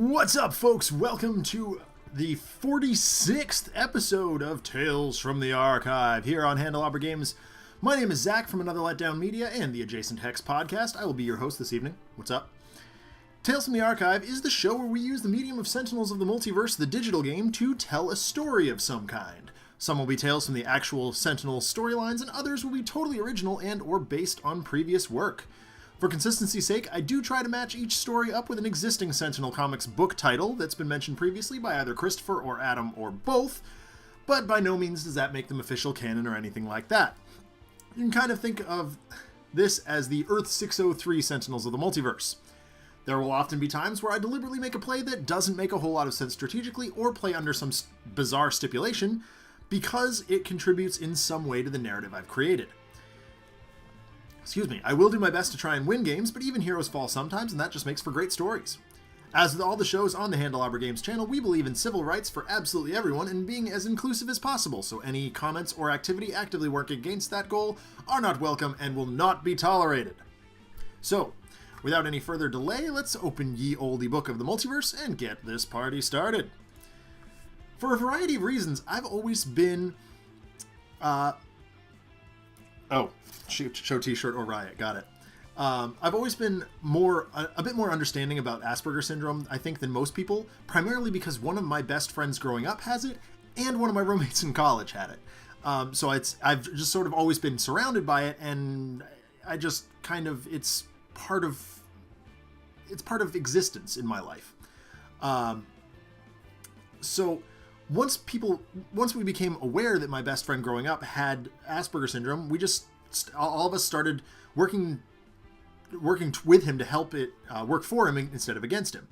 What's up, folks? Welcome to the 46th episode of Tales from the Archive here on Handelabra Games. My name is Zach from Another Letdown Media and the Adjacent Hex podcast. I will be your host this evening. What's up? Tales from the Archive is the show where we use the medium of Sentinels of the Multiverse, the digital game, to tell a story of some kind. Some will be tales from the actual Sentinel storylines, and others will be totally original and or based on previous work. For consistency's sake, I do try to match each story up with an existing Sentinel Comics book title that's been mentioned previously by either Christopher or Adam or both, but by no means does that make them official canon or anything like that. You can kind of think of this as the Earth 603 Sentinels of the Multiverse. There will often be times where I deliberately make a play that doesn't make a whole lot of sense strategically or play under some bizarre stipulation because it contributes in some way to the narrative I've created. Excuse me, I will do my best to try and win games, but even heroes fall sometimes, and that just makes for great stories. As with all the shows on the Handelabra Games channel, we believe in civil rights for absolutely everyone and being as inclusive as possible, so any comments or activity actively working against that goal are not welcome and will not be tolerated. So, without any further delay, let's open ye olde book of the multiverse and get this party started. For a variety of reasons, I've always been, show t-shirt or riot, got it. I've always been a bit more understanding about Asperger's syndrome, I think, than most people, primarily because one of my best friends growing up has it, and one of my roommates in college had it. So I've just sort of always been surrounded by it, and I just kind of, it's part of existence in my life. So once we became aware that my best friend growing up had Asperger's syndrome, we just all of us started working with him to help it work for him instead of against him.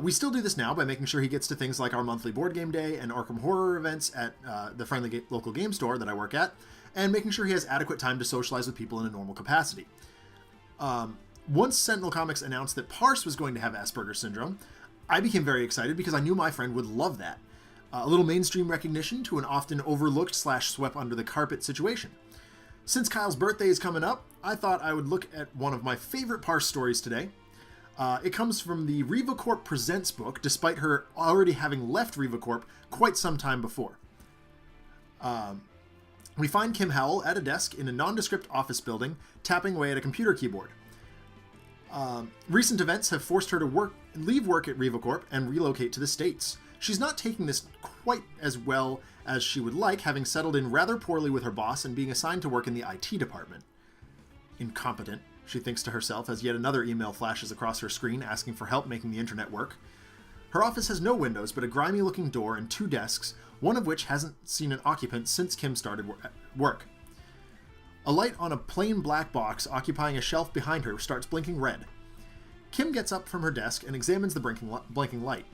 We still do this now by making sure he gets to things like our monthly board game day and Arkham Horror events at the friendly local game store that I work at, and making sure he has adequate time to socialize with people in a normal capacity. Once Sentinel Comics announced that Parse was going to have Asperger's syndrome, I became very excited because I knew my friend would love that. A little mainstream recognition to an often overlooked / swept under the carpet situation. Since Kyle's birthday is coming up, I thought I would look at one of my favorite Parse stories today. It comes from the RevaCorp Presents book, despite her already having left RevaCorp quite some time before. We find Kim Howell at a desk in a nondescript office building, tapping away at a computer keyboard. Recent events have forced her to leave work at RevaCorp and relocate to the States. She's not taking this quite as well as she would like, having settled in rather poorly with her boss and being assigned to work in the IT department. Incompetent, she thinks to herself as yet another email flashes across her screen asking for help making the internet work. Her office has no windows but a grimy-looking door and 2 desks, one of which hasn't seen an occupant since Kim started work. A light on a plain black box occupying a shelf behind her starts blinking red. Kim gets up from her desk and examines the blinking light.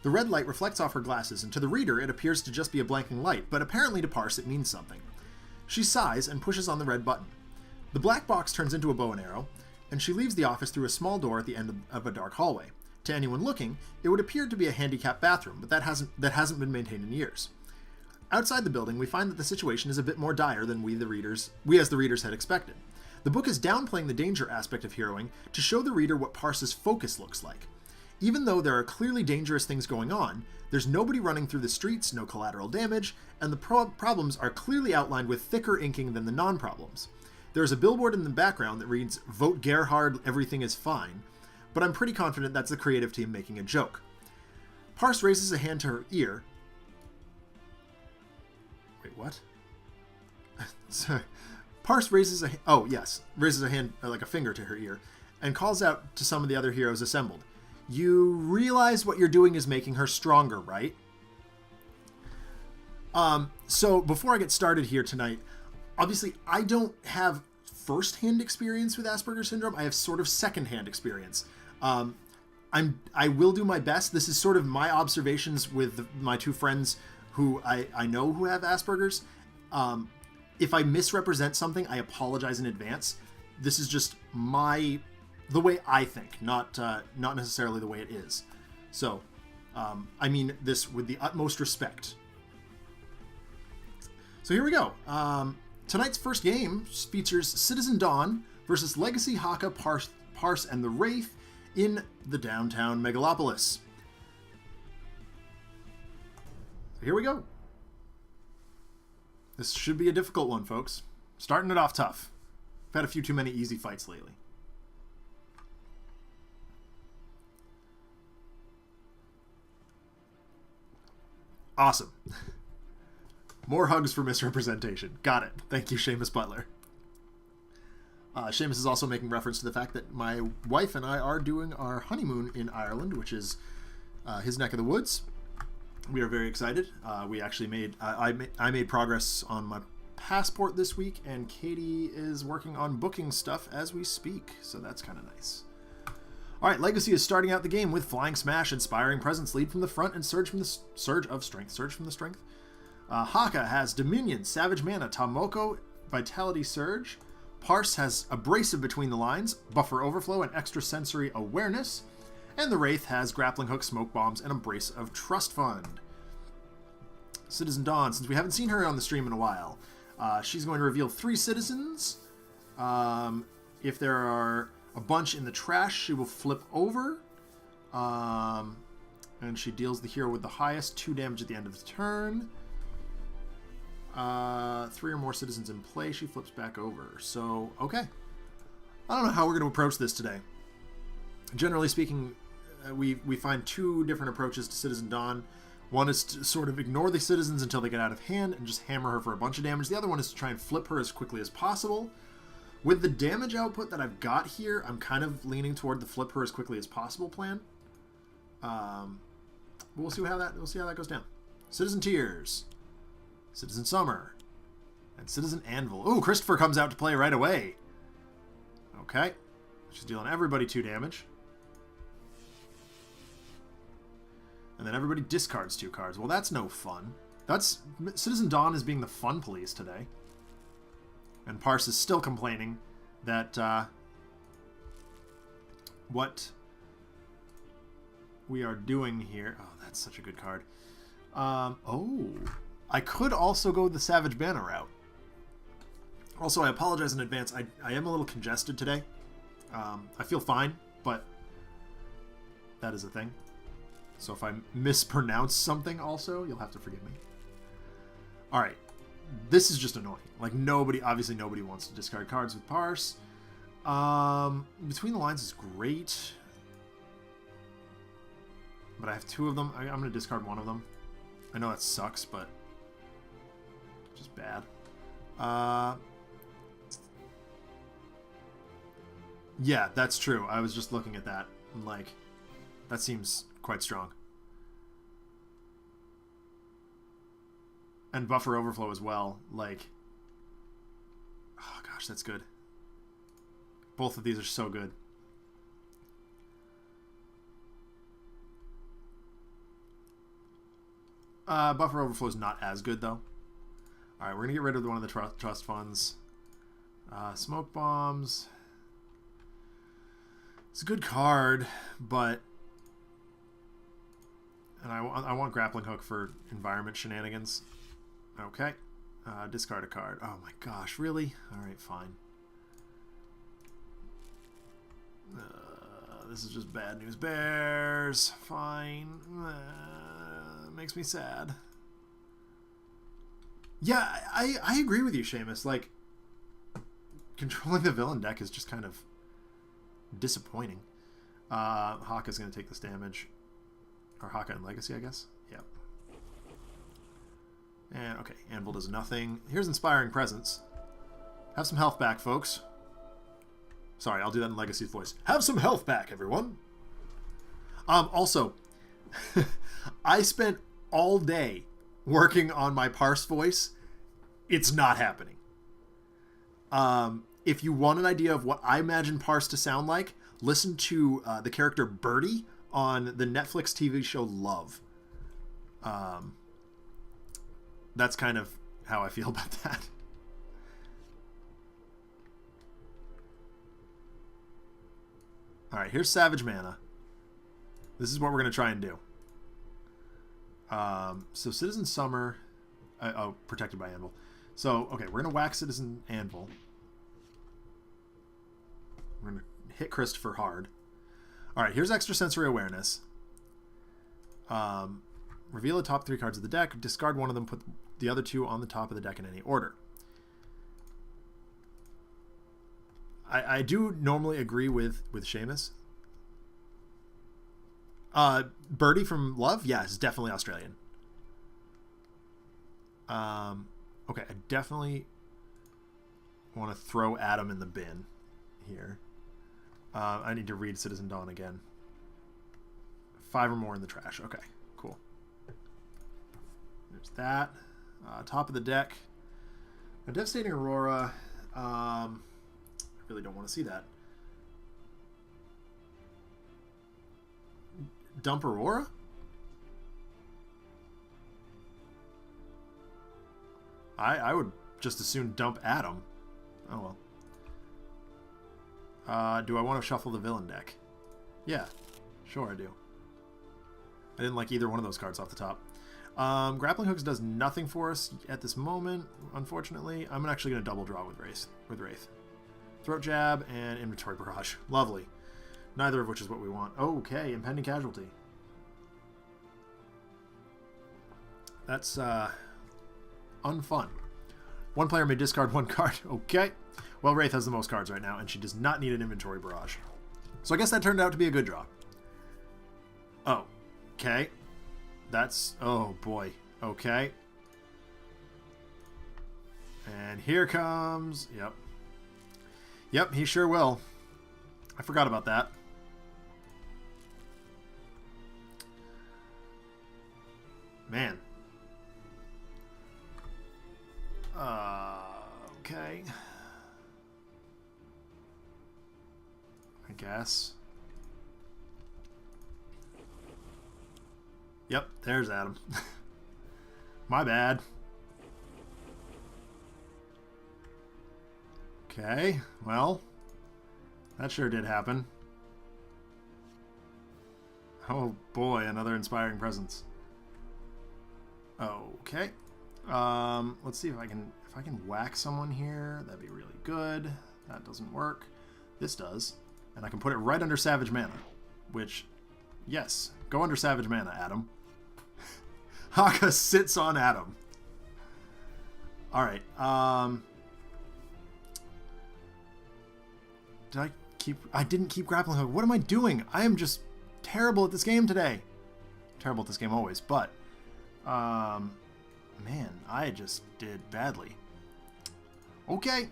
The red light reflects off her glasses, and to the reader it appears to just be a blanking light, but apparently to Parse it means something. She sighs and pushes on the red button. The black box turns into a bow and arrow, and she leaves the office through a small door at the end of a dark hallway. To anyone looking, it would appear to be a handicapped bathroom, but that hasn't been maintained in years. Outside the building, we find that the situation is a bit more dire than we as the readers had expected. The book is downplaying the danger aspect of heroing to show the reader what Parse's focus looks like. Even though there are clearly dangerous things going on, there's nobody running through the streets, no collateral damage, and the problems are clearly outlined with thicker inking than the non-problems. There's a billboard in the background that reads, "Vote Gerhard, everything is fine," but I'm pretty confident that's the creative team making a joke. Parse raises a hand to her ear. Wait, what? Sorry. Parse raises a hand, like a finger to her ear, and calls out to some of the other heroes assembled. You realize what you're doing is making her stronger, right? So before I get started here tonight, obviously I don't have first-hand experience with Asperger's syndrome. I have sort of second-hand experience. I will do my best. This is sort of my observations with my 2 friends who I know who have Asperger's. If I misrepresent something, I apologize in advance. This is just the way I think, not necessarily the way it is. So, I mean this with the utmost respect. So here we go. Tonight's first game features Citizen Dawn versus Legacy Haka, Parse, and the Wraith in the downtown megalopolis. here we go. This should be a difficult one, folks. Starting it off tough. I've had a few too many easy fights lately. Awesome. More hugs for misrepresentation. Got it. Thank you, Seamus Butler. Seamus is also making reference to the fact that my wife and I are doing our honeymoon in Ireland, which is his neck of the woods. We are very excited. We actually made I made progress on my passport this week, and Katie is working on booking stuff as we speak, so that's kind of nice. All right, Legacy is starting out the game with Flying Smash, Inspiring Presence, Lead from the Front, and Surge from the Strength. Haka has Dominion, Savage Mana, Tomoko, Vitality Surge. Parse has Abrasive Between the Lines, Buffer Overflow, and Extrasensory Awareness. And the Wraith has Grappling Hook, Smoke Bombs, and Embrace of Trust Fund. Citizen Dawn, since we haven't seen her on the stream in a while, she's going to reveal 3 citizens. If there are a bunch in the trash, she will flip over. And she deals the hero with the highest 2 damage at the end of the turn. 3 or more citizens in play, she flips back over. So, okay. I don't know how we're going to approach this today. Generally speaking, we find 2 different approaches to Citizen Dawn. One is to sort of ignore the citizens until they get out of hand and just hammer her for a bunch of damage. The other one is to try and flip her as quickly as possible. With the damage output that I've got here, I'm kind of leaning toward the flip her as quickly as possible plan. We'll see how that goes down. Citizen Tears, Citizen Summer, and Citizen Anvil. Ooh, Christopher comes out to play right away. Okay. She's dealing everybody 2 damage. And then everybody discards 2 cards. Well, that's no fun. Citizen Dawn is being the fun police today. And Parse is still complaining that what we are doing here... Oh, that's such a good card. I could also go the Savage Mana route. Also, I apologize in advance. I am a little congested today. I feel fine, but that is a thing. So if I mispronounce something also, you'll have to forgive me. Alright. This is just annoying. Like, obviously nobody wants to discard cards with Parse. Between the Lines is great. But I have 2 of them. I'm going to discard 1 of them. I know that sucks, but just bad. Yeah, that's true. I was just looking at that. And, like, that seems quite strong. And Buffer Overflow as well. Like, oh gosh, that's good. Both of these are so good. Buffer Overflow is not as good, though. Alright, we're going to get rid of one of the trust funds. Smoke Bombs. It's a good card, but... And I want Grappling Hook for environment shenanigans. Okay. Discard a card. Oh my gosh, really? Alright, fine. This is just bad news bears. Fine. Makes me sad. Yeah, I agree with you, Seamus. Like, controlling the villain deck is just kind of disappointing. Haka's going to take this damage. Or Haka and Legacy, I guess. Yep. And, okay, Anvil does nothing. Here's Inspiring Presence. Have some health back, folks. Sorry, I'll do that in Legacy's voice. Have some health back, everyone. Also, I spent all day working on my Parse voice. It's not happening. If you want an idea of what I imagine Parse to sound like, listen to the character Birdie on the Netflix TV show Love. That's kind of how I feel about that. Alright, here's Savage Mana. This is what we're going to try and do. So Citizen Summer... protected by Anvil. So, okay, we're going to whack Citizen Anvil. We're going to hit Christopher hard. Alright, here's Extrasensory Awareness. Reveal the top 3 cards of the deck. Discard one of them. Put the other 2 on the top of the deck in any order. I do normally agree with Seamus. Birdie from Love? Yeah, it's definitely Australian. Okay, I definitely want to throw Adam in the bin here. I need to read Citizen Dawn again. 5 or more in the trash. Okay, cool. There's that. Top of the deck. A Devastating Aurora. I really don't want to see that. Dump Aurora? I would just as soon dump Adam. Oh well. Do I want to shuffle the villain deck? Yeah, sure I do. I didn't like either one of those cards off the top. Grappling Hooks does nothing for us at this moment, unfortunately. I'm actually going to double draw with Wraith. Throat Jab and Inventory Barrage. Lovely. Neither of which is what we want. Okay, Impending Casualty. That's unfun. One player may discard 1 card. Okay. Well, Wraith has the most cards right now, and she does not need an Inventory Barrage. So I guess that turned out to be a good draw. Oh. Okay. That's... Oh, boy. Okay. And here comes... Yep. Yep, he sure will. I forgot about that. Man. Okay. I guess. Yep, there's Adam. My bad. Okay, well, that sure did happen. Oh boy, another Inspiring Presence. Okay. Let's see if I can whack someone here. That'd be really good. That doesn't work. This does. And I can put it right under Savage Mana, which, yes, go under Savage Mana, Adam. Haka sits on Adam. All right. I didn't keep Grappling Hook. What am I doing? I am just terrible at this game today. Terrible at this game always, but man, I just did badly. Okay.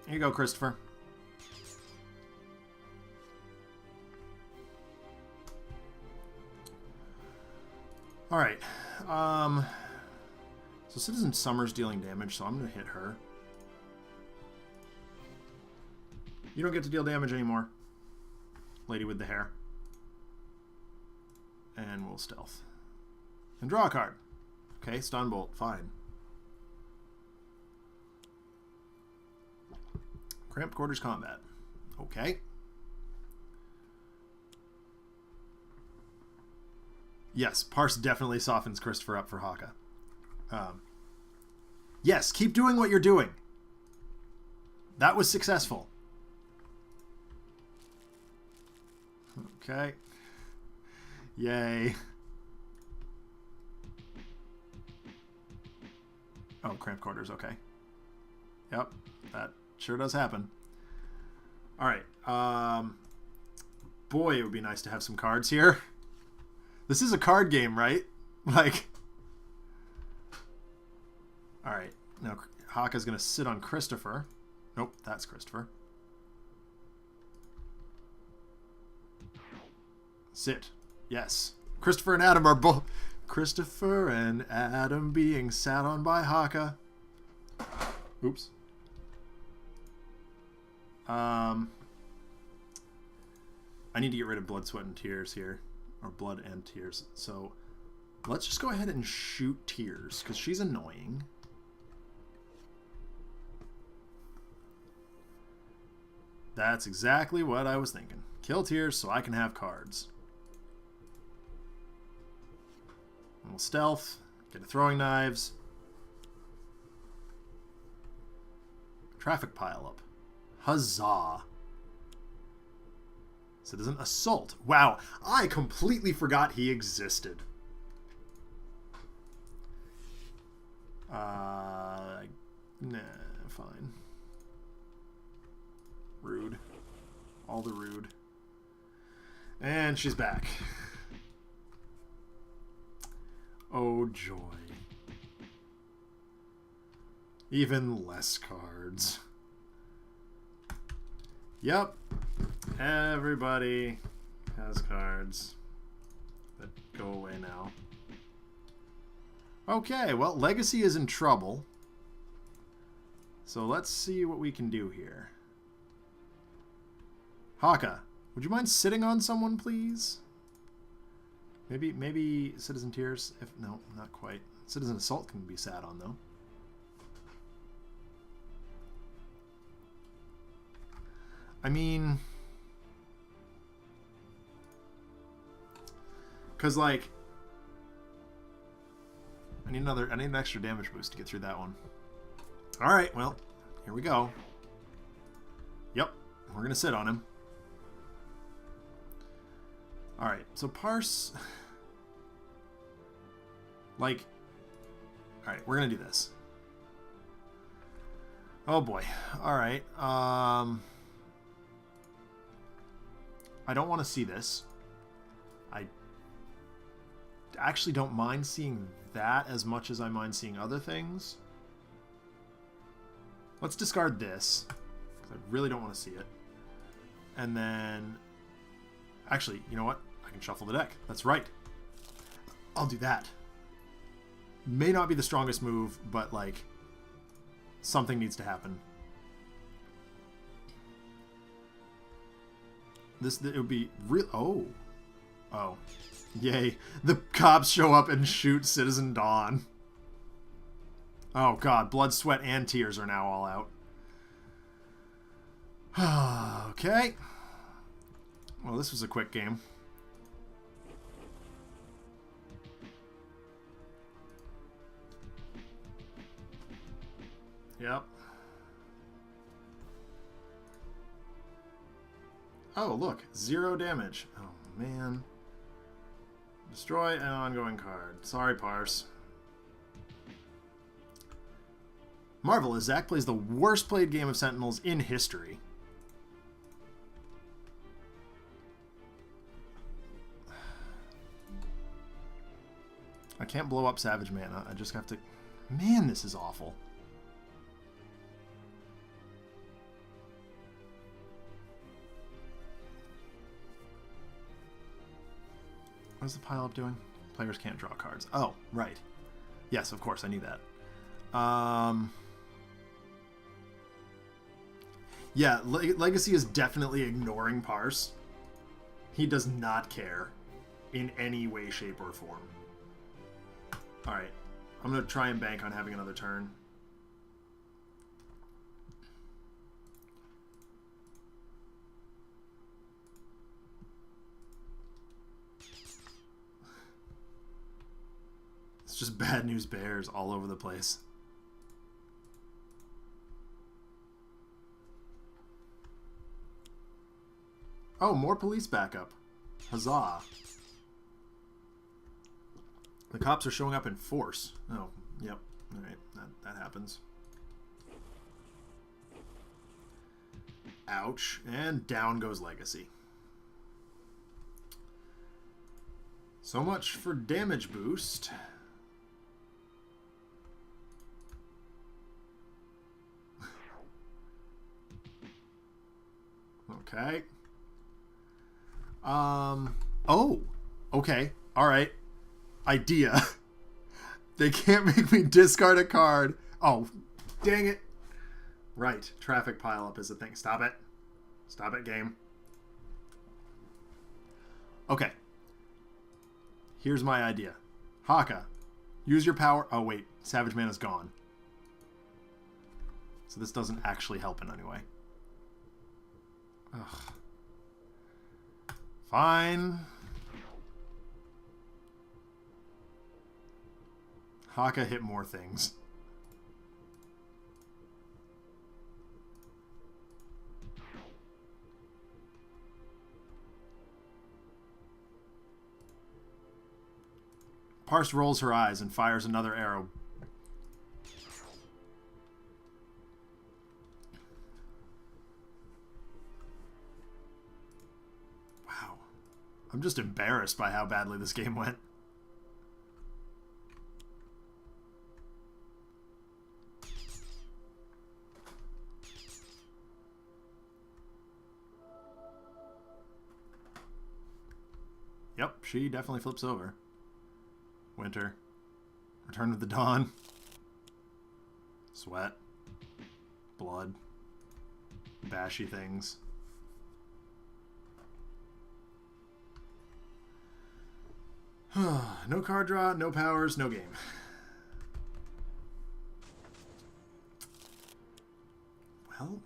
Here you go, Christopher. All right. So Citizen Summer's dealing damage, so I'm going to hit her. You don't get to deal damage anymore. Lady with the hair. And we'll stealth. And draw a card. Okay, Stun Bolt. Fine. Cramped Quarters Combat. Okay. Yes, Parse definitely softens Christopher up for Haka. Yes, keep doing what you're doing. That was successful. Okay. Yay. Oh, Cramped Quarters, okay. Yep, that sure does happen. Alright, boy, it would be nice to have some cards here. This is a card game, right? Like... Alright, now Haka's gonna sit on Christopher. Nope, that's Christopher. Sit. Yes. Christopher and Adam are both... Christopher and Adam being sat on by Haka. Oops. I need to get rid of Blood, Sweat, and Tears here. Or Blood and Tears. So, let's just go ahead and shoot Tears, because she's annoying. That's exactly what I was thinking. Kill Tears so I can have cards. And we'll stealth, get a Throwing Knives. Traffic Pile Up. Huzzah. Citizen Assault. Wow, I completely forgot he existed. Nah, fine. Rude. All the rude. And she's back. Oh, joy. Even less cards. Yep. Everybody has cards that go away now. Okay, well, Legacy is in trouble. So let's see what we can do here. Haka, would you mind sitting on someone, please? Maybe Citizen Tears? No, not quite. Citizen Assault can be sat on, though. I mean... Because, like... I need an extra damage boost to get through that one. Alright, well, here we go. Yep, we're going to sit on him. Alright, so Parse... Like... Alright, we're going to do this. Oh boy. Alright, I don't want to see this. I actually don't mind seeing that as much as I mind seeing other things. Let's discard this, because I really don't want to see it. And then... Actually, you know what? I can shuffle the deck. That's right. I'll do that. May not be the strongest move, but, like, something needs to happen. It would be real... Oh. Oh. Yay. The cops show up and shoot Citizen Dawn. Oh, God. Blood, sweat, and tears are now all out. Okay. Well, this was a quick game. Yep. Oh, look. 0 damage. Oh, man. Destroy an ongoing card. Sorry, Parse. Marvelous. Zach plays the worst played game of Sentinels in history. I can't blow up Savage Mana. I just have to... Man, this is awful. What's the pile-up doing? Players can't draw cards. Oh, right. Yes, of course, I need that. Yeah, Legacy is definitely ignoring Parse. He does not care in any way, shape, or form. Alright, I'm going to try and bank on having another turn. It's just bad news bears all over the place. Oh, more police backup. Huzzah. The cops are showing up in force. Oh, yep. Alright, that happens. Ouch. And down goes Legacy. So much for damage boost. Okay. Oh. Okay. Alright. Idea. They can't make me discard a card. Oh, dang it. Right. Traffic pileup is a thing. Stop it. Stop it, game. Okay. Here's my idea. Haka, use your power. Oh, wait. Savage Mana's gone. So this doesn't actually help in any way. Ugh. Fine. Haka hit more things. Parse rolls her eyes and fires another arrow. Wow. I'm just embarrassed by how badly this game went. Yep, she definitely flips over. Winter. Return of the Dawn. Sweat. Blood. Bashy things. No card draw, no powers, no game. Well...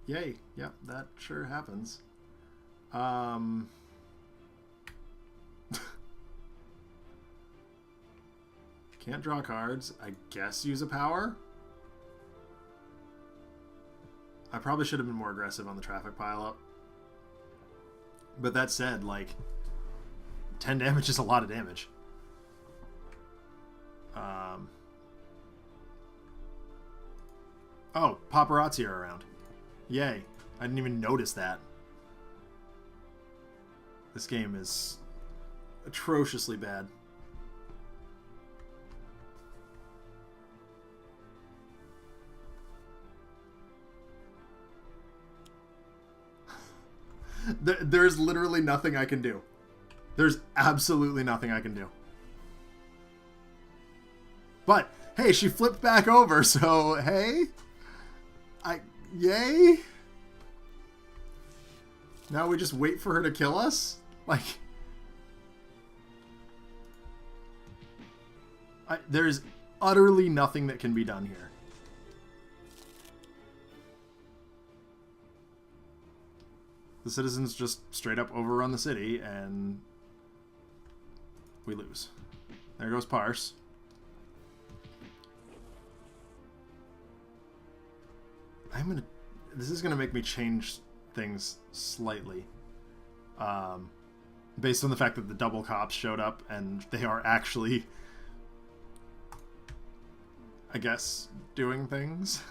Yay. Yep, that sure happens. Can't draw cards. I guess use a power? I probably should have been more aggressive on the traffic pileup. But that said, like, 10 damage is a lot of damage. Oh, paparazzi are around. Yay. I didn't even notice that. This game is atrociously bad. There's literally nothing I can do. There's absolutely nothing I can do. But, hey, she flipped back over, so, hey. Yay? Now we just wait for her to kill us? Like... there's utterly nothing that can be done here. The citizens just straight up overrun the city, and we lose. There goes Parse. This is gonna make me change things slightly. Based on the fact that the double cops showed up, and they are actually, I guess, doing things.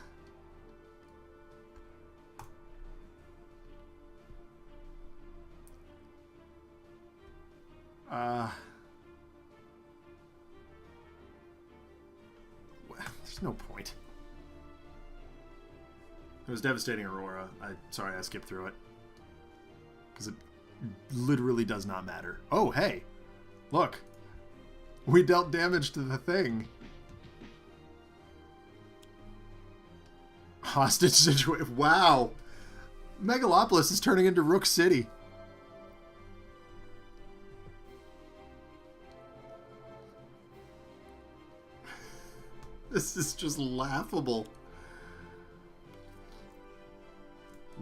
There's no point. It was devastating Aurora. Sorry I skipped through it. Because it literally does not matter. Oh, hey! Look! We dealt damage to the thing. Hostage situation. Wow! Megalopolis is turning into Rook City. This is just laughable.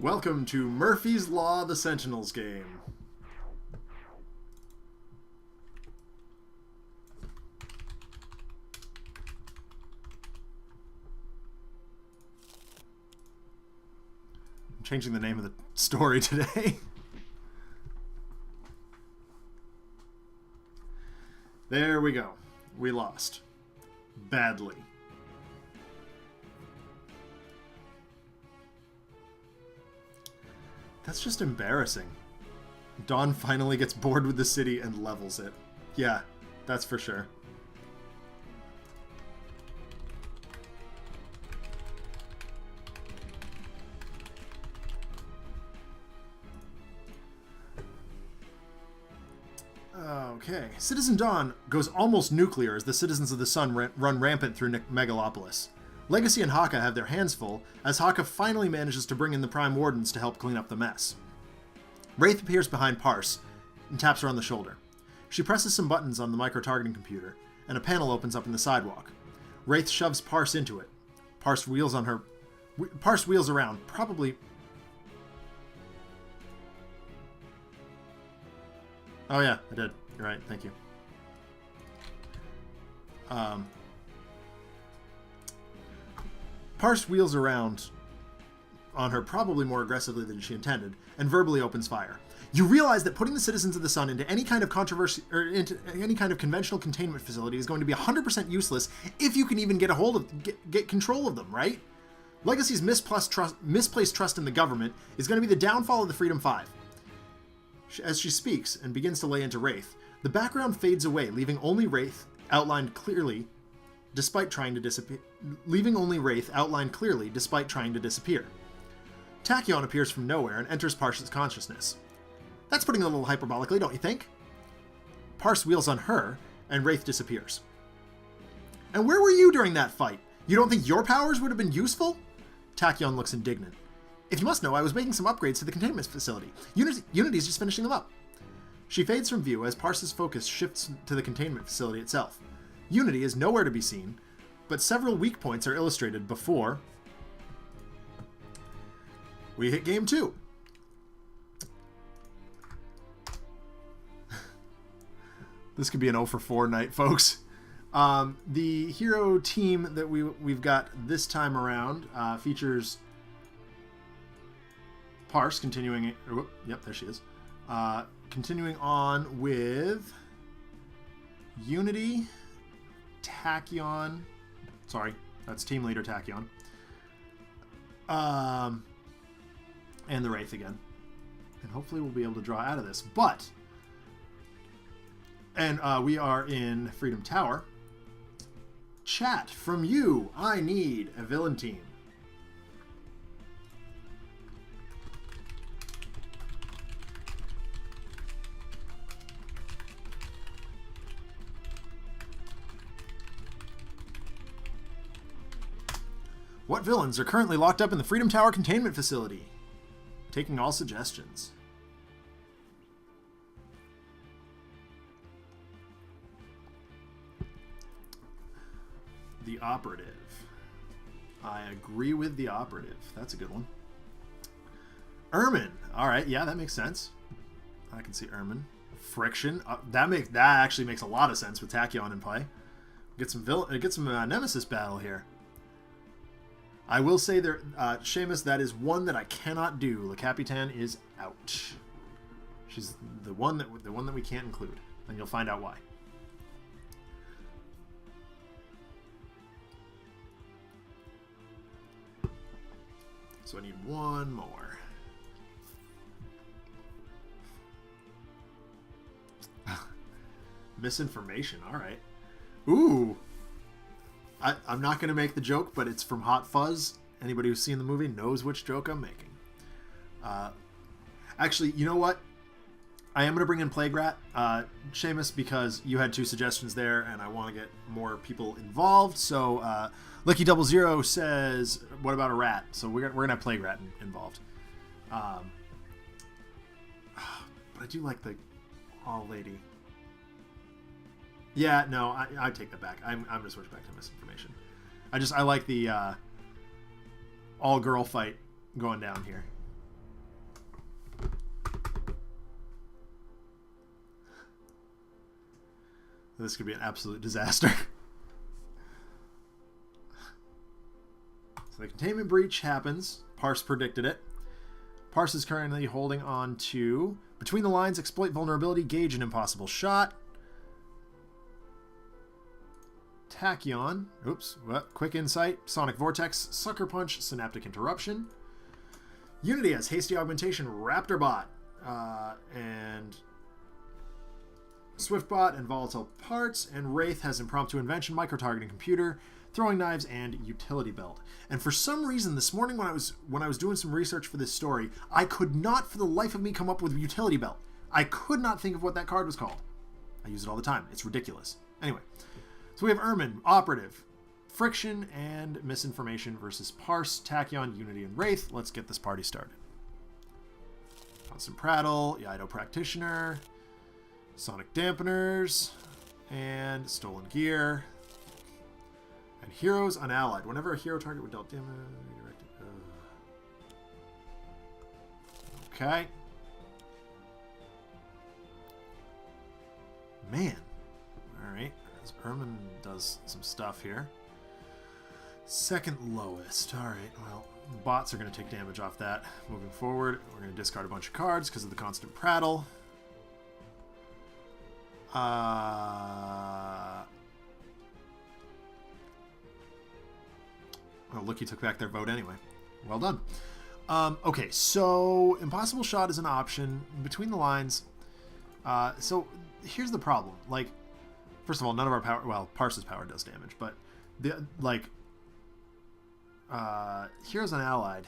Welcome to Murphy's Law, the Sentinels game. I'm changing the name of the story today. There we go. We lost. Badly. That's just embarrassing. Dawn finally gets bored with the city and levels it. Yeah, that's for sure. Okay. Citizen Dawn goes almost nuclear as the citizens of the sun run rampant through Megalopolis. Legacy and Haka have their hands full, as Haka finally manages to bring in the Prime Wardens to help clean up the mess. Wraith appears behind Parse and taps her on the shoulder. She presses some buttons on the micro-targeting computer, and a panel opens up in the sidewalk. Wraith shoves Parse into it. Parse wheels around, probably... Oh yeah, I did. You're right, thank you. Parse wheels around on her probably more aggressively than she intended, and verbally opens fire. You realize that putting the citizens of the sun into any kind of controversy or into any kind of conventional containment facility is going to be 100% useless if you can even get get control of them, right? Legacy's misplaced trust in the government is going to be the downfall of the Freedom Five. As she speaks and begins to lay into Wraith, the background fades away, leaving only Wraith outlined clearly, despite trying to disappear. Tachyon appears from nowhere and enters Parse's consciousness. That's putting it a little hyperbolically, don't you think? Parse wheels on her, and Wraith disappears. And where were you during that fight? You don't think your powers would have been useful? Tachyon looks indignant. If you must know, I was making some upgrades to the containment facility. Unity's just finishing them up. She fades from view as Parse's focus shifts to the containment facility itself. Unity is nowhere to be seen, but several weak points are illustrated before we hit game 2. This could be an 0 for 4 night, folks. The hero team that we've got this time around features Parse continuing. Yep, there she is. Continuing on with Unity, Tachyon. Sorry, that's team leader Tachyon. And the Wraith again. And hopefully we'll be able to draw out of this. And we are in Freedom Tower. Chat from you. I need a villain team. What villains are currently locked up in the Freedom Tower containment facility? Taking all suggestions. The Operative. I agree with the Operative. That's a good one. Ermine. All right, yeah, that makes sense. I can see Ermine. Friction. That actually makes a lot of sense with Tachyon in play. Get some Nemesis battle here. I will say there, Seamus, that is one that I cannot do. The Capitan is out. She's the one that we can't include, and you'll find out why. So I need one more. Misinformation. All right. Ooh. I'm not going to make the joke, but it's from Hot Fuzz. Anybody who's seen the movie knows which joke I'm making. Actually, you know what? I am going to bring in Plague Rat, Seamus, because you had 2 suggestions there, and I want to get more people involved. So, Licky00 says, what about a rat? So we're going to have Plague Rat involved. But I do like the all lady. Yeah, no, I take that back. I'm going to switch back to Misinformation. I like the all-girl fight going down here. This could be an absolute disaster. So the containment breach happens. Parse predicted it. Parse is currently holding on to Between the Lines, Exploit Vulnerability, Gauge an Impossible Shot. Tachyon, Quick Insight, Sonic Vortex, Sucker Punch, Synaptic Interruption. Unity has Hasty Augmentation, Raptorbot, and Swiftbot and Volatile Parts, and Wraith has Impromptu Invention, Micro-Targeting Computer, Throwing Knives, and Utility Belt. And for some reason, this morning when I was doing some research for this story, I could not for the life of me come up with Utility Belt. I could not think of what that card was called. I use it all the time. It's ridiculous. Anyway. So we have Ermine, Operative, Friction, and Misinformation versus Parse, Tachyon, Unity, and Wraith. Let's get this party started. Constant Prattle, Yaido Practitioner, Sonic Dampeners, and Stolen Gear. And Heroes Unallied. Whenever a hero target would dealt damage... Okay. Man. Alright. Ermine does some stuff here. Second lowest. Alright, well, bots are going to take damage off that. Moving forward, we're going to discard a bunch of cards because of the constant prattle. Oh, look, he took back their vote anyway. Well done. Okay, so Impossible Shot is an option. Between the lines. So here's the problem. Like, first of all, none of our power... Well, Parse's power does damage, but... Heroes Unallied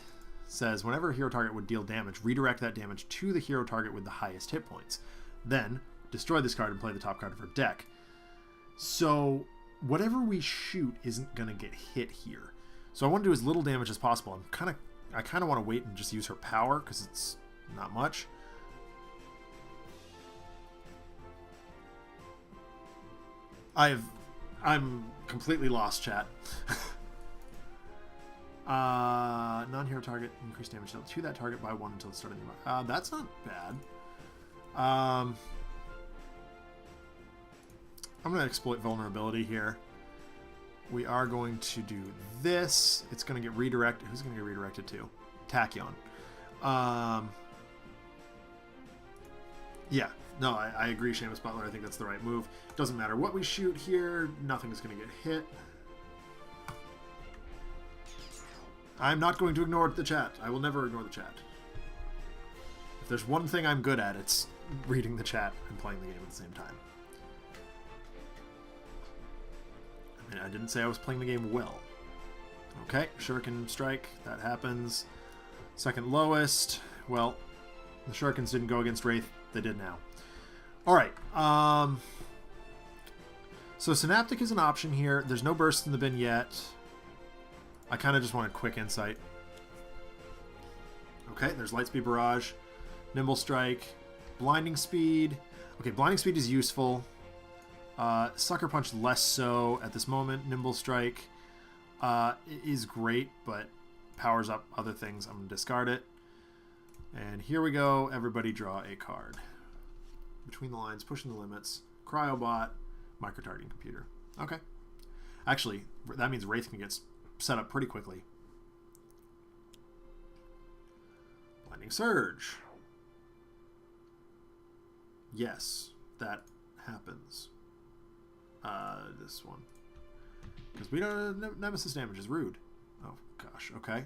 says whenever a hero target would deal damage, redirect that damage to the hero target with the highest hit points. Then, destroy this card and play the top card of her deck. So, whatever we shoot isn't going to get hit here. So I want to do as little damage as possible. I kind of want to wait and just use her power because it's not much. I'm completely lost, chat. Non-hero target, increase damage dealt to that target by 1 until the start of the game. That's not bad. I'm going to exploit vulnerability here. We are going to do this. It's going to get redirected. Who's going to get redirected to? Tachyon. Yeah. No, I agree, Seamus Butler. I think that's the right move. Doesn't matter what we shoot here. Nothing is going to get hit. I'm not going to ignore the chat. I will never ignore the chat. If there's one thing I'm good at, it's reading the chat and playing the game at the same time. I mean, I didn't say I was playing the game well. Okay, Shuriken Strike. That happens. Second lowest. Well, the Shurikens didn't go against Wraith. They did now. Alright. So Synaptic is an option here. There's no burst in the bin yet. I kind of just want a quick insight. Okay, there's Lightspeed Barrage. Nimble Strike. Blinding Speed. Okay, Blinding Speed is useful. Sucker Punch less so at this moment. Nimble Strike is great, but powers up other things. I'm going to discard it. And here we go. Everybody draw a card. Between the lines, pushing the limits. Cryobot, micro-targeting computer. Okay. Actually, that means Wraith can get set up pretty quickly. Blinding Surge. Yes, that happens. This one. Because we don't... Nemesis damage is rude. Oh, gosh. Okay.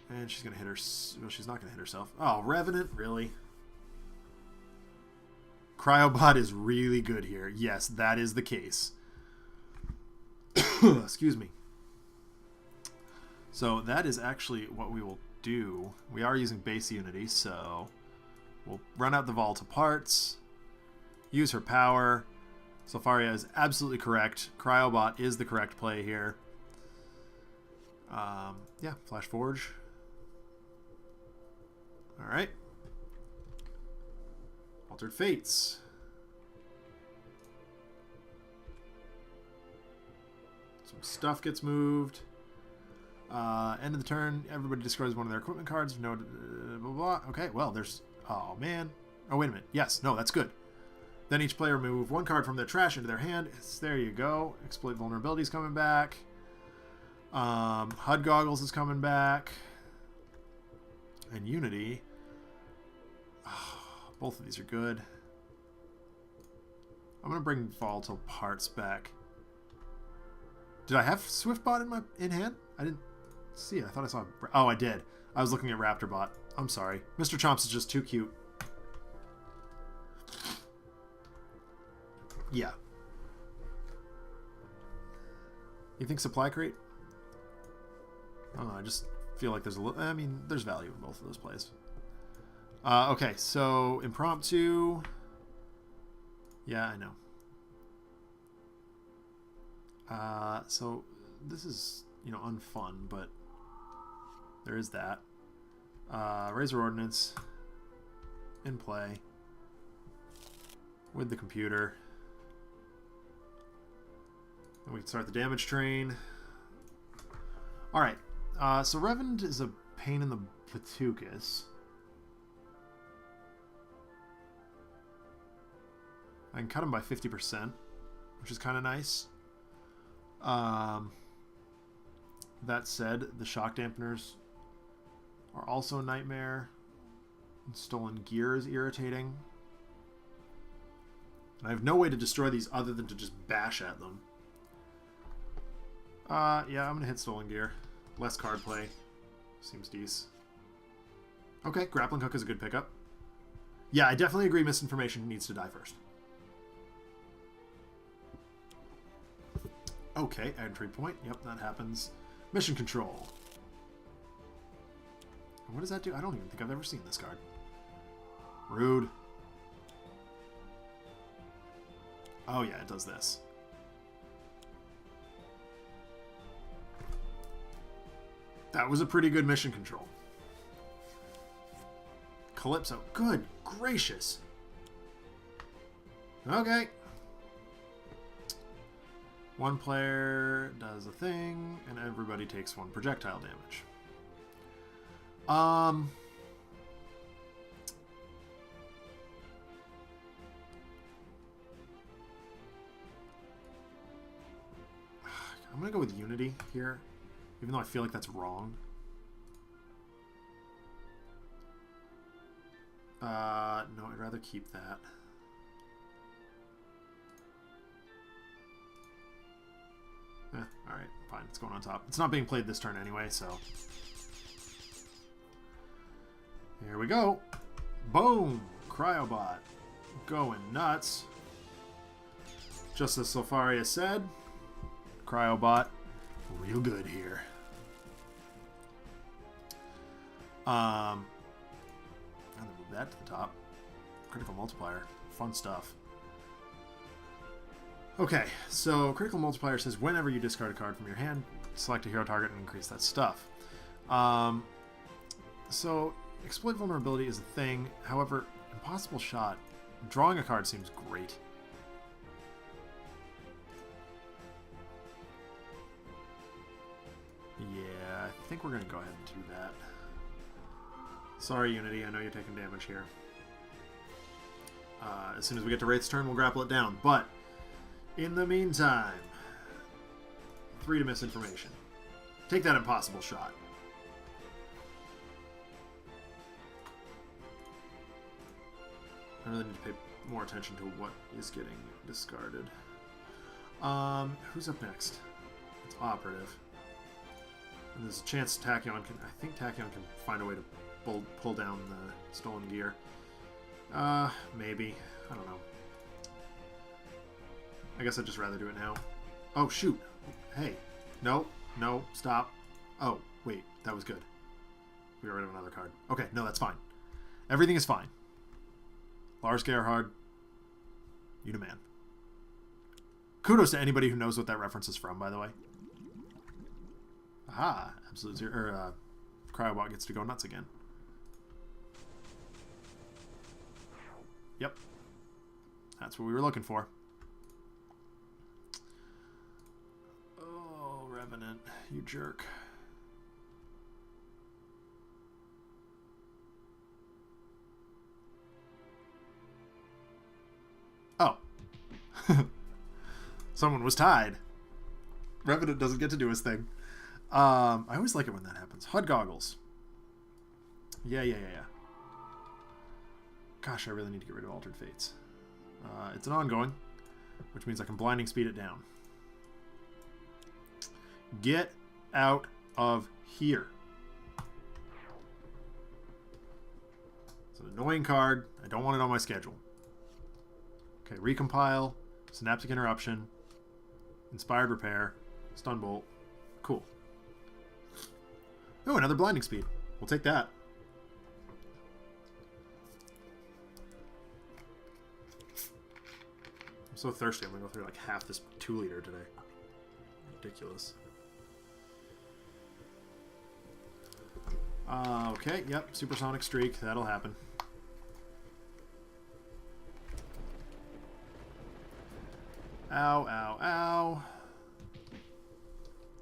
And she's going to hit her... Well, she's not going to hit herself. Oh, Revenant? Really? Cryobot is really good here. Yes, that is the case. Excuse me. So that is actually what we will do. We are using base unity, so we'll run out the Vault of Parts, use her power. Sofaria is absolutely correct. Cryobot is the correct play here. Yeah, Flash Forge. Alright. Altered Fates. Some stuff gets moved. End of the turn, everybody destroys one of their equipment cards. No, blah, blah. Okay, well, there's... Oh, man. Oh, wait a minute. Yes, no, that's good. Then each player move one card from their trash into their hand. There you go. Exploit Vulnerability is coming back. HUD Goggles is coming back. And Unity. Oh, both of these are good. I'm going to bring Volatile Parts back. Did I have Swiftbot in hand? I didn't see it. I thought I saw... Oh, I did. I was looking at Raptorbot. I'm sorry. Mr. Chomps is just too cute. Yeah. You think Supply Crate? I don't know. I just feel like there's a little... I mean, there's value in both of those plays. Okay, so Impromptu. Yeah, I know. So this is, you know, unfun, but there is that. Razor Ordnance in play with the computer. And we can start the damage train. Alright, so Revenant is a pain in the patukas. I can cut him by 50%, which is kind of nice. That said, the shock dampeners are also a nightmare. And stolen gear is irritating. And I have no way to destroy these other than to just bash at them. Yeah, I'm going to hit stolen gear. Less card play. Seems decent. Okay, grappling hook is a good pickup. Yeah, I definitely agree misinformation needs to die first. Okay, entry point. Yep, that happens. Mission control. What does that do? I don't even think I've ever seen this card. Rude. Oh yeah, it does this. That was a pretty good mission control. Calypso. Good gracious. Okay. One player does a thing, and everybody takes one projectile damage. I'm gonna go with Unity here, even though I feel like that's wrong. No, I'd rather keep that. Alright, fine. It's going on top. It's not being played this turn anyway, so... Here we go. Boom! Cryobot. Going nuts. Just as Sulfaria said, Cryobot, real good here. I'm gonna move that to the top. Critical multiplier. Fun stuff. Okay, so critical multiplier says whenever you discard a card from your hand, select a hero target and increase that stuff. So exploit vulnerability is a thing. However, impossible shot. Drawing a card seems great. Yeah, I think we're going to go ahead and do that. Sorry, Unity. I know you're taking damage here. As soon as we get to Wraith's turn, we'll grapple it down. But in the meantime, 3 to misinformation. Take that impossible shot. I really need to pay more attention to what is getting discarded. Who's up next? It's Operative. And there's a chance Tachyon can... I think Tachyon can find a way to pull down the stolen gear. Maybe. I don't know. I guess I'd just rather do it now. Oh, shoot. Hey. No. No. Stop. Oh, wait. That was good. We got rid of another card. Okay. No, that's fine. Everything is fine. Lars Gerhard. You the man. Kudos to anybody who knows what that reference is from, by the way. Aha. Absolute Zero. Or, Cryobot gets to go nuts again. Yep. That's what we were looking for. Oh, Revenant, you jerk. Oh. Someone was tied. Revenant doesn't get to do his thing. I always like it when that happens. HUD goggles. Yeah. Gosh, I really need to get rid of Altered Fates. It's an ongoing, which means I can blinding speed it down. Get out of here. It's an annoying card. I don't want it on my schedule. Okay, recompile, synaptic interruption, inspired repair, stun bolt. Cool. Oh, another blinding speed. We'll take that. I'm so thirsty. I'm gonna go through like half this 2-liter today. Ridiculous. Okay, yep, supersonic streak. That'll happen. Ow, ow, ow.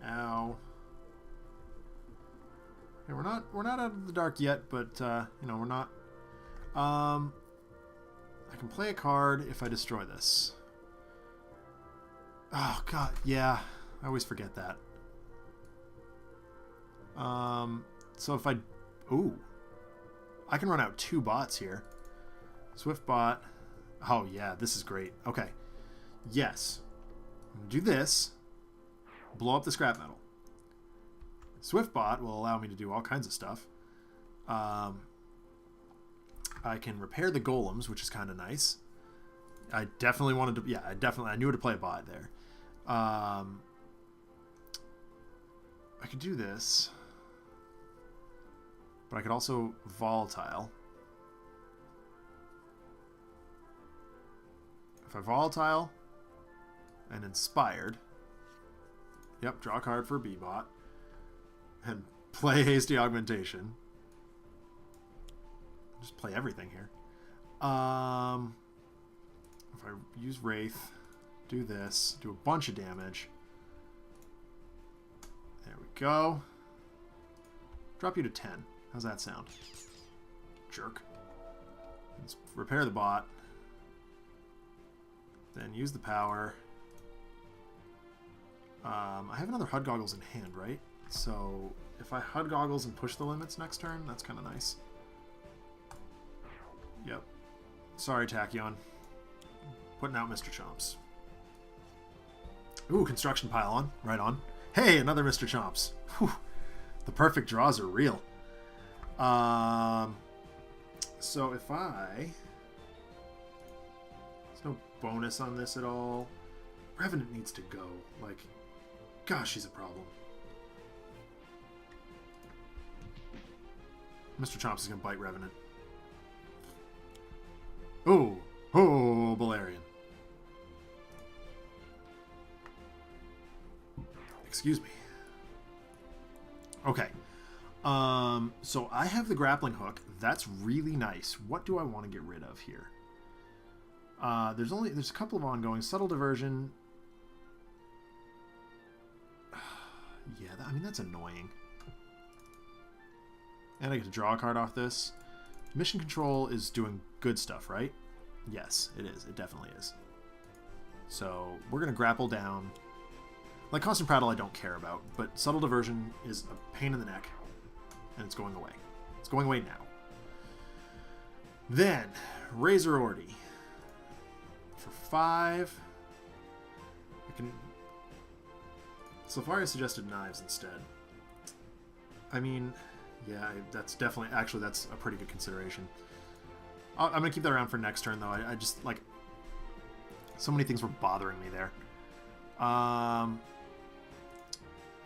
Ow. Okay, we're not out of the dark yet, but you know, we're not. I can play a card if I destroy this. Oh god, yeah. I always forget that. So if I... Ooh. I can run out 2 bots here. Swift bot. Oh, yeah, this is great. Okay. Yes. I'm going to do this. Blow up the scrap metal. Swift bot will allow me to do all kinds of stuff. I can repair the golems, which is kind of nice. I definitely wanted to... Yeah, I knew to play a bot there. I could do this. But I could also volatile. If I volatile and inspired... Yep, draw a card for a B-bot. And play hasty augmentation. Just play everything here. If I use Wraith, do this, do a bunch of damage. There we go. Drop you to 10. How's that sound? Jerk. Let's repair the bot. Then use the power. I have another HUD goggles in hand, right? So if I HUD goggles and push the limits next turn, that's kind of nice. Yep. Sorry, Tachyon. Putting out Mr. Chomps. Ooh, construction pile on. Right on. Hey, another Mr. Chomps. Whew. The perfect draws are real. So if I... There's no bonus on this at all. Revenant needs to go. Like, gosh, she's a problem. Mr. Chomps is going to bite Revenant. Oh, Balerion. Excuse me. Okay. So I have the grappling hook. That's really nice. What do I want to get rid of here? There's a couple of ongoing. Subtle diversion. Yeah, I mean, that's annoying. And I get to draw a card off this. Mission control is doing good stuff, right? Yes, it is. It definitely is. So we're going to grapple down. Like Constant Prattle I don't care about, but Subtle Diversion is a pain in the neck. And it's going away. It's going away now. Then, Razor Ordy. For 5. I can... Safaria suggested knives instead. I mean, yeah, that's definitely... Actually, that's a pretty good consideration. I'm going to keep that around for next turn, though. I just, like... So many things were bothering me there. I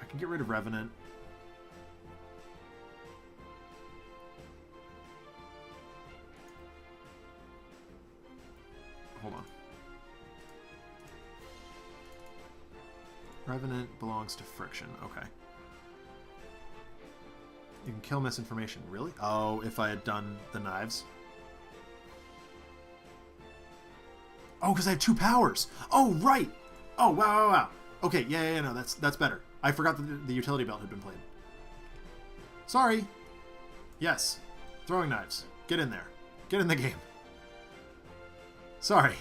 can get rid of Revenant. Hold on. Revenant belongs to Friction. Okay. You can kill misinformation. Really? Oh, if I had done the knives. Oh, because I have 2 powers. Oh, right. Oh, wow. Okay, yeah, no, that's better. I forgot that the utility belt had been played. Sorry. Yes. Throwing knives. Get in there. Get in the game. Sorry.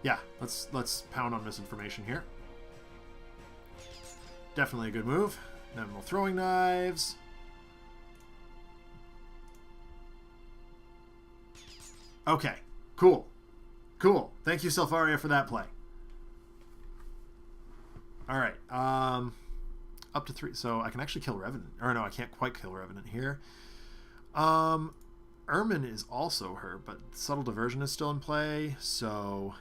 Yeah, let's pound on misinformation here. Definitely a good move. Then we'll throwing knives. Okay, cool. Thank you, Selfaria, for that play. All right, up to 3. So I can actually kill Revenant. Or no, I can't quite kill Revenant here. Ermine is also her, but Subtle Diversion is still in play, so...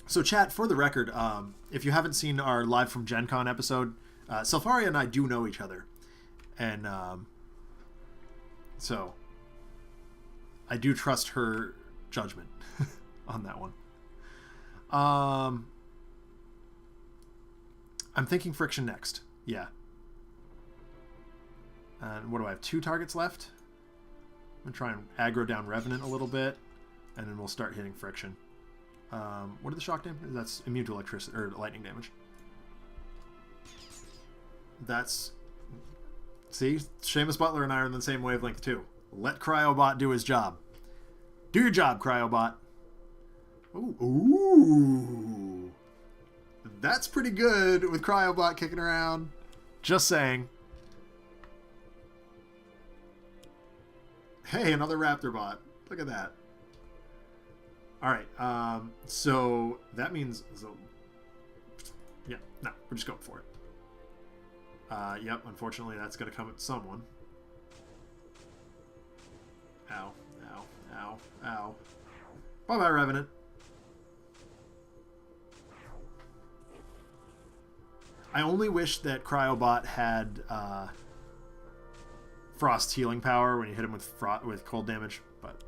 So chat, for the record, if you haven't seen our Live from Gen Con episode, Selfaria and I do know each other. And so I do trust her judgment on that one. I'm thinking Friction next. Yeah. And what do I have? 2 targets left? I'm going to try and aggro down Revenant a little bit, and then we'll start hitting Friction. What are the shock damage? That's immune to electricity or lightning damage. That's... See? Seamus Butler and I are on the same wavelength too. Let Cryobot do his job. Do your job, Cryobot. Ooh. Ooh. That's pretty good with Cryobot kicking around. Just saying. Hey, another Raptor bot. Look at that. Alright, so that means... yeah, no, we're just going for it. Yep, unfortunately that's going to come at someone. Ow, ow, ow, ow. Bye-bye, Revenant. I only wish that Cryobot had frost healing power when you hit him with cold damage, but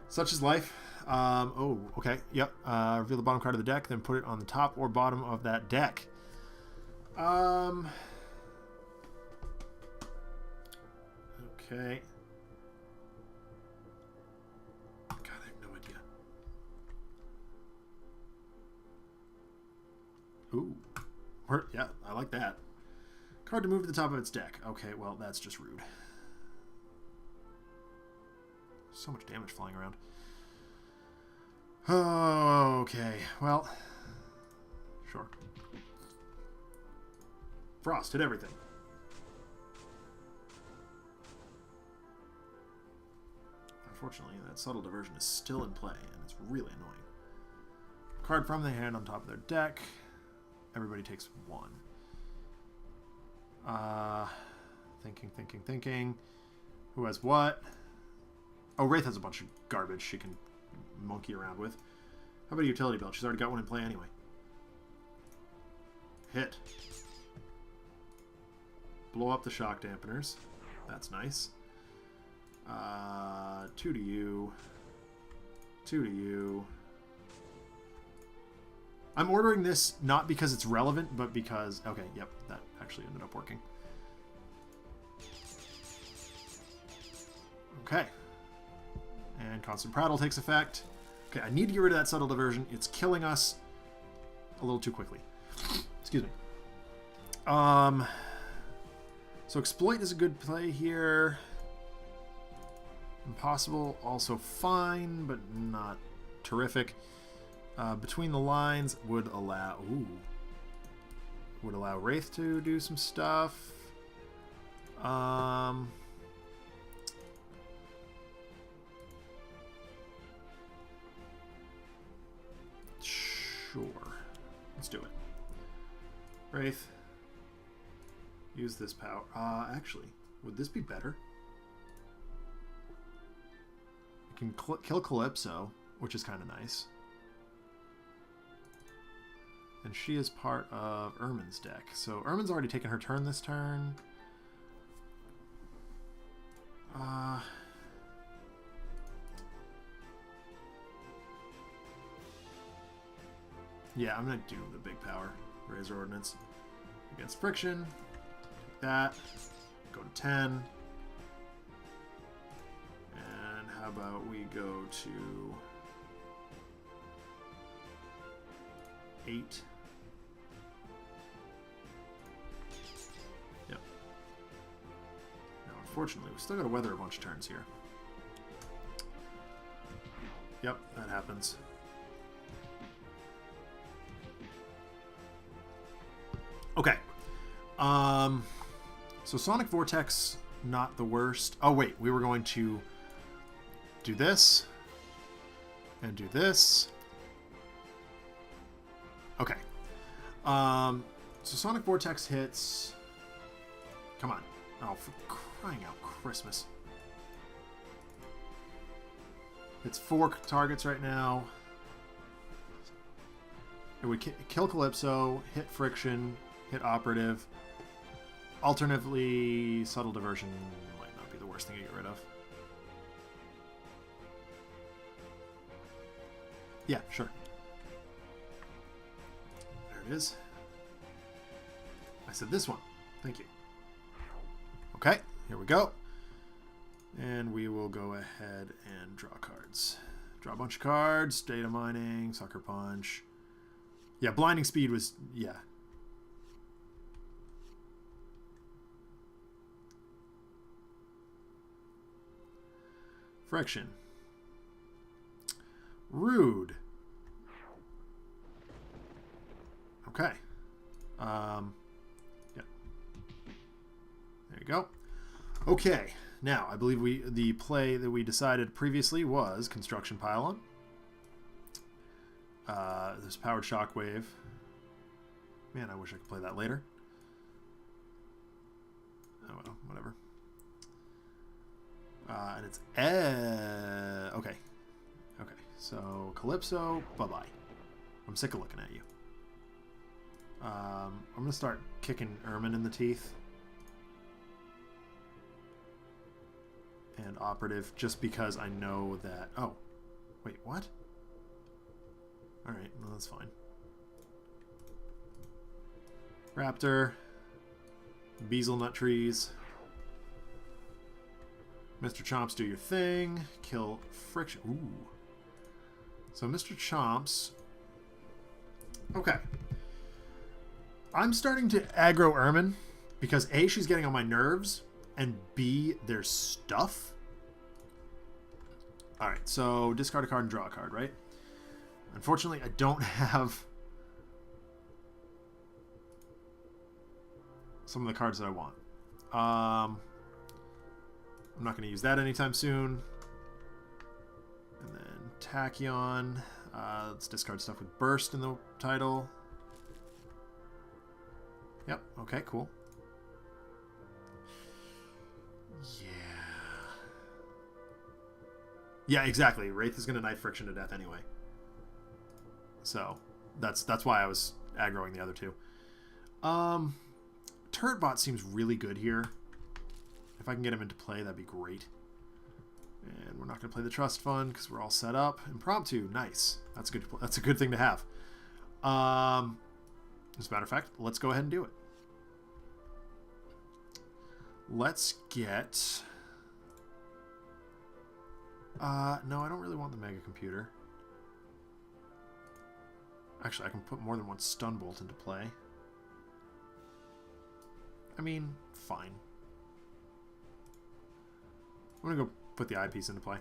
such is life. Oh, okay, yep. Reveal the bottom card of the deck, then put it on the top or bottom of that deck. Okay. God, I have no idea. Ooh. Yeah, I like that. Card to move to the top of its deck. Okay, well, that's just rude. So much damage flying around. Oh, okay. Well, sure. Frost, hit everything. Unfortunately, that subtle diversion is still in play, and it's really annoying. Card from the hand on top of their deck. Everybody takes one. Thinking. Who has what? Oh, Wraith has a bunch of garbage she can monkey around with. How about a utility belt? She's already got one in play anyway. Hit. Blow up the shock dampeners. That's nice. 2 to you. 2 to you. I'm ordering this not because it's relevant, but because... Okay, yep, that actually ended up working. Okay. And Constant Prattle takes effect. Okay, I need to get rid of that subtle diversion. It's killing us a little too quickly. Excuse me. So Exploit is a good play here. Impossible, also fine, but not terrific. Between the Lines would allow... Ooh. Would allow Wraith to do some stuff. Sure. Let's do it. Wraith. Use this power. Actually, would this be better? You can kill Calypso, which is kind of nice. And she is part of Ermine's deck. So Ermine's already taken her turn this turn. Yeah, I'm going to do the big power. Razor Ordnance. Against Friction. Take that. Go to 10. And how about we go to 8. Yep. Now, unfortunately, we still got to weather a bunch of turns here. Yep, that happens. Okay. So Sonic Vortex, not the worst. Oh, wait. We were going to do this. And do this. Okay. So Sonic Vortex hits... Come on. Oh, for crying out Christmas. It's 4 targets right now. It would kill Calypso, hit Friction, hit Operative. Alternatively, Subtle Diversion might not be the worst thing to get rid of. Yeah, sure. There it is. I said this one. Thank you. Okay, here we go. And we will go ahead and draw cards. Draw a bunch of cards. Data Mining, Sucker Punch. Yeah, Blinding Speed was... Yeah. Friction. Rude. Okay. Yeah. There you go. Okay. Now, I believe the play that we decided previously was Construction Pylon. There's Powered Shockwave. Man, I wish I could play that later. Oh well, whatever. And it's okay. Okay, so Calypso, bye-bye. I'm sick of looking at you. I'm going to start kicking Ermine in the teeth. And Operative, just because I know that... Oh, wait, what? Alright, well, that's fine. Raptor. Beezelnut trees. Mr. Chomps, do your thing. Kill Friction. Ooh. So Mr. Chomps... Okay. I'm starting to aggro Ermine because A, she's getting on my nerves, and B, there's stuff. Alright, so discard a card and draw a card, right? Unfortunately, I don't have some of the cards that I want. I'm not going to use that anytime soon. And then Tachyon. Let's discard stuff with Burst in the title. Yep, okay, cool. Yeah, exactly. Wraith is going to knife Friction to death anyway. So, that's why I was aggroing the other two. Turret Bot seems really good here. If I can get him into play, that'd be great. And we're not going to play the Trust Fund because we're all set up. Impromptu, nice. That's good. That's a good thing to have. As a matter of fact, let's go ahead and do it. Let's get... no, I don't really want the Mega Computer. Actually, I can put more than one Stun Bolt into play. I mean, fine. I'm going to go put the eyepiece into play.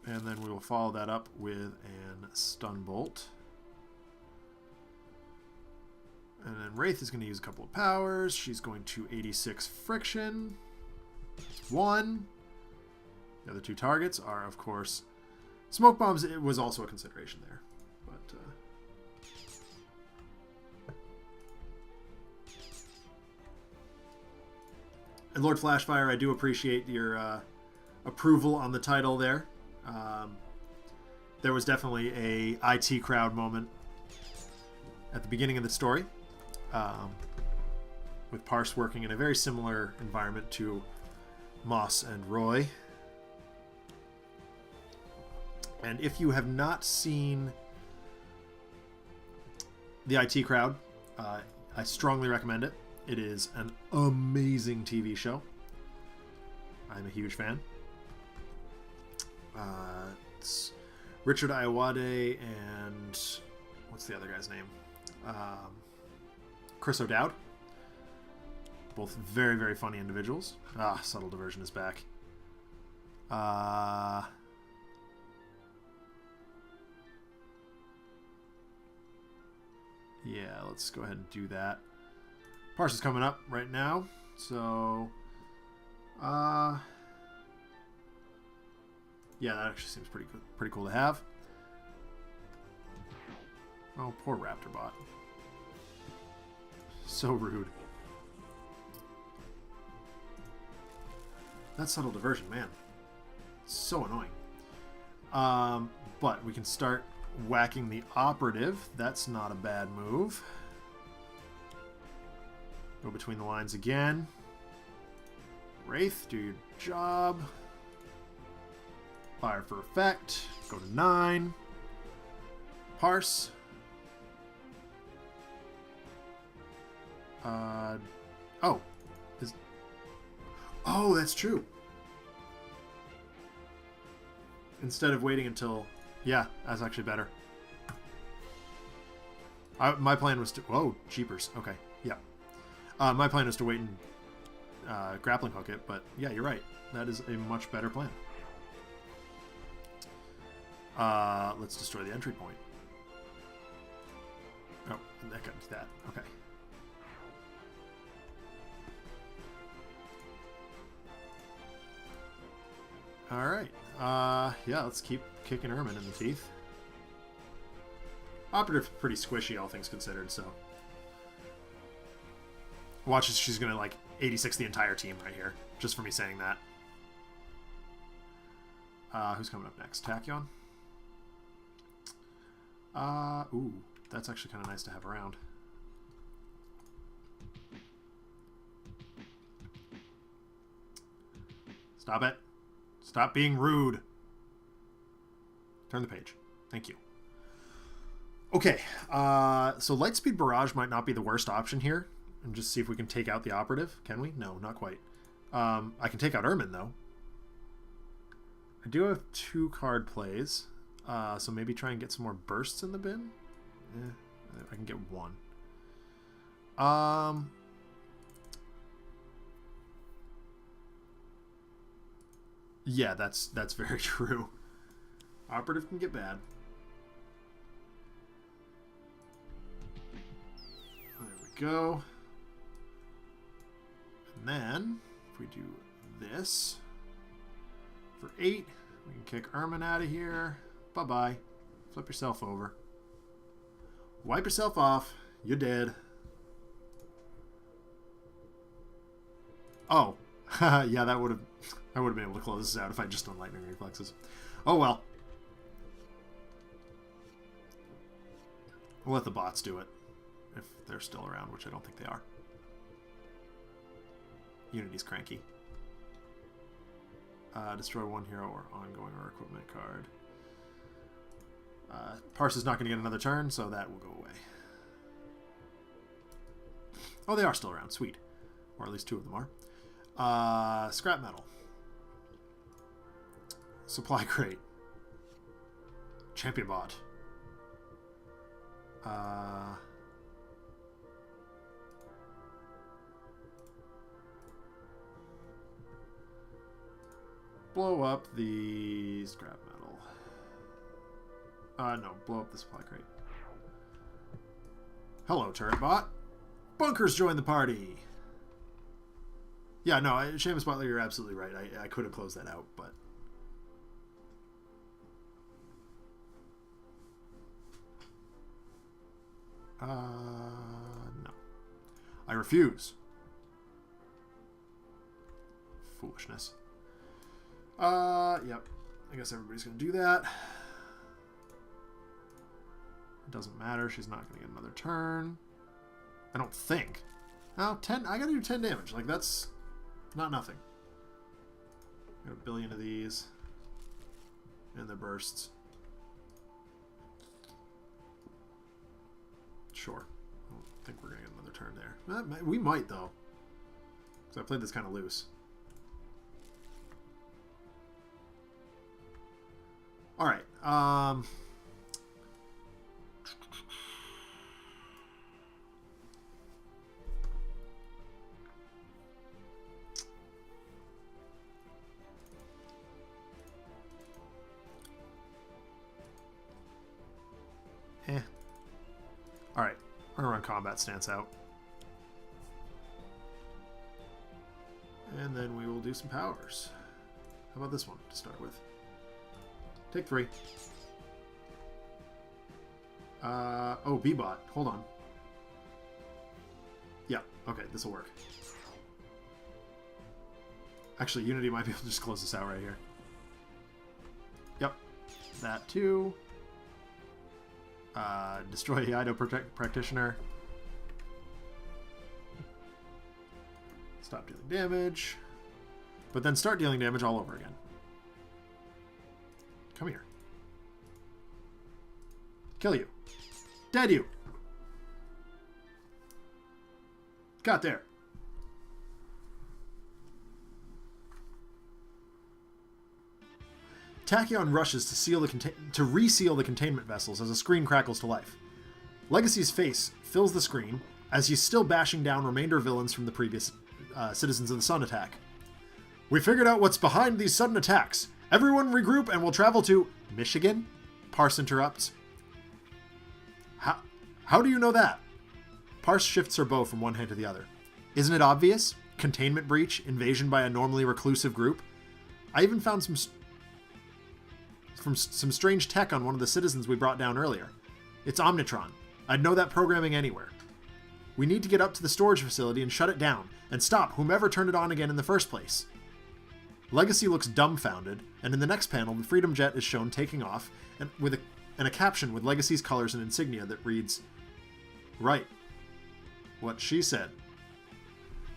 And then we will follow that up with an Stun Bolt. And then Wraith is going to use a couple of powers. She's going to 86 Friction. One. The other two targets are, of course, Smoke Bombs. It was also a consideration there. But, and Lord Flashfire, I do appreciate your approval on the title there. There was definitely a IT crowd moment at the beginning of the story. With Parse working in a very similar environment to Moss and Roy. And if you have not seen the IT Crowd, I strongly recommend it. It is an amazing TV show. I'm a huge fan. It's Richard Iowade and what's the other guy's name? Chris O'Dowd. Both very, very funny individuals. Subtle Diversion is back. Yeah, let's go ahead and do that. Parse is coming up right now, so yeah, that actually seems pretty cool to have. Oh, poor Raptor Bot. So rude. That Subtle Diversion, man. So annoying. But we can start whacking the Operative. That's not a bad move. Go between the lines again. Wraith, do your job. Fire for effect. Go to 9. Parse. Oh. Oh, that's true. Instead of waiting until... Yeah, that's actually better. My plan was to... Whoa, jeepers. Okay, yeah. My plan was to wait and grappling hook it, but yeah, you're right. That is a much better plan. Let's destroy the entry point. Oh, that got that. Okay. Alright. Yeah, let's keep kicking Ermine in the teeth. Operative's pretty squishy, all things considered, so... Watch as she's gonna, like, 86 the entire team right here, just for me saying that. Who's coming up next? Tachyon? Ooh, that's actually kind of nice to have around. Stop it. Stop being rude. Turn the page. Thank you. Okay, so Lightspeed Barrage might not be the worst option here. And just see if we can take out the Operative. Can we? No, not quite. I can take out Ermine, though. I do have 2 card plays. So maybe try and get some more bursts in the bin. I can get 1. Yeah, that's very true. Operative can get bad. There we go. And then, if we do this, for 8, we can kick Ermine out of here. Bye-bye. Flip yourself over. Wipe yourself off. You're dead. Oh. Yeah, I would have been able to close this out if I just done Lightning Reflexes. Oh well. We'll let the bots do it. If they're still around, which I don't think they are. Unity's cranky. Destroy 1 hero or ongoing or equipment card. Parse is not going to get another turn, so that will go away. Oh, they are still around. Sweet. Or at least 2 of them are. Scrap metal. Supply crate. Champion bot. Blow up the scrap metal. No, blow up the supply crate. Hello, turret bot. Bunkers joined the party. Yeah, no, Seamus Butler, you're absolutely right. I could have closed that out, but... no. I refuse. Foolishness. Yep. I guess everybody's going to do that. It doesn't matter. She's not going to get another turn. I don't think. No, 10. I got to do 10 damage. Like, that's not nothing. Got a billion of these. And the bursts. Sure. I don't think we're going to get another turn there. We might, though. Because I played this kind of loose. Alright. Alright. We're going to run combat stance out. And then we will do some powers. How about this one to start with? Take 3. Oh, B-bot. Hold on. Yeah, okay, this will work. Actually, Unity might be able to just close this out right here. Yep. That too. Destroy the Ido Practitioner. Stop dealing damage. But then start dealing damage all over again. Come here. Kill you. Dead you. Got there. Tachyon rushes to reseal the containment vessels as a screen crackles to life. Legacy's face fills the screen as he's still bashing down remainder villains from the previous Citizens of the Sun attack. We figured out what's behind these sudden attacks. Everyone regroup and we'll travel to Michigan? Parse interrupts. How do you know that? Parse shifts her bow from one hand to the other. Isn't it obvious? Containment breach, invasion by a normally reclusive group. I even found some strange tech on one of the citizens we brought down earlier. It's Omnitron. I'd know that programming anywhere. We need to get up to the storage facility and shut it down, and stop whomever turned it on again in the first place. Legacy looks dumbfounded, and in the next panel, the Freedom Jet is shown taking off, and with a caption with Legacy's colors and insignia that reads, "Right. What she said."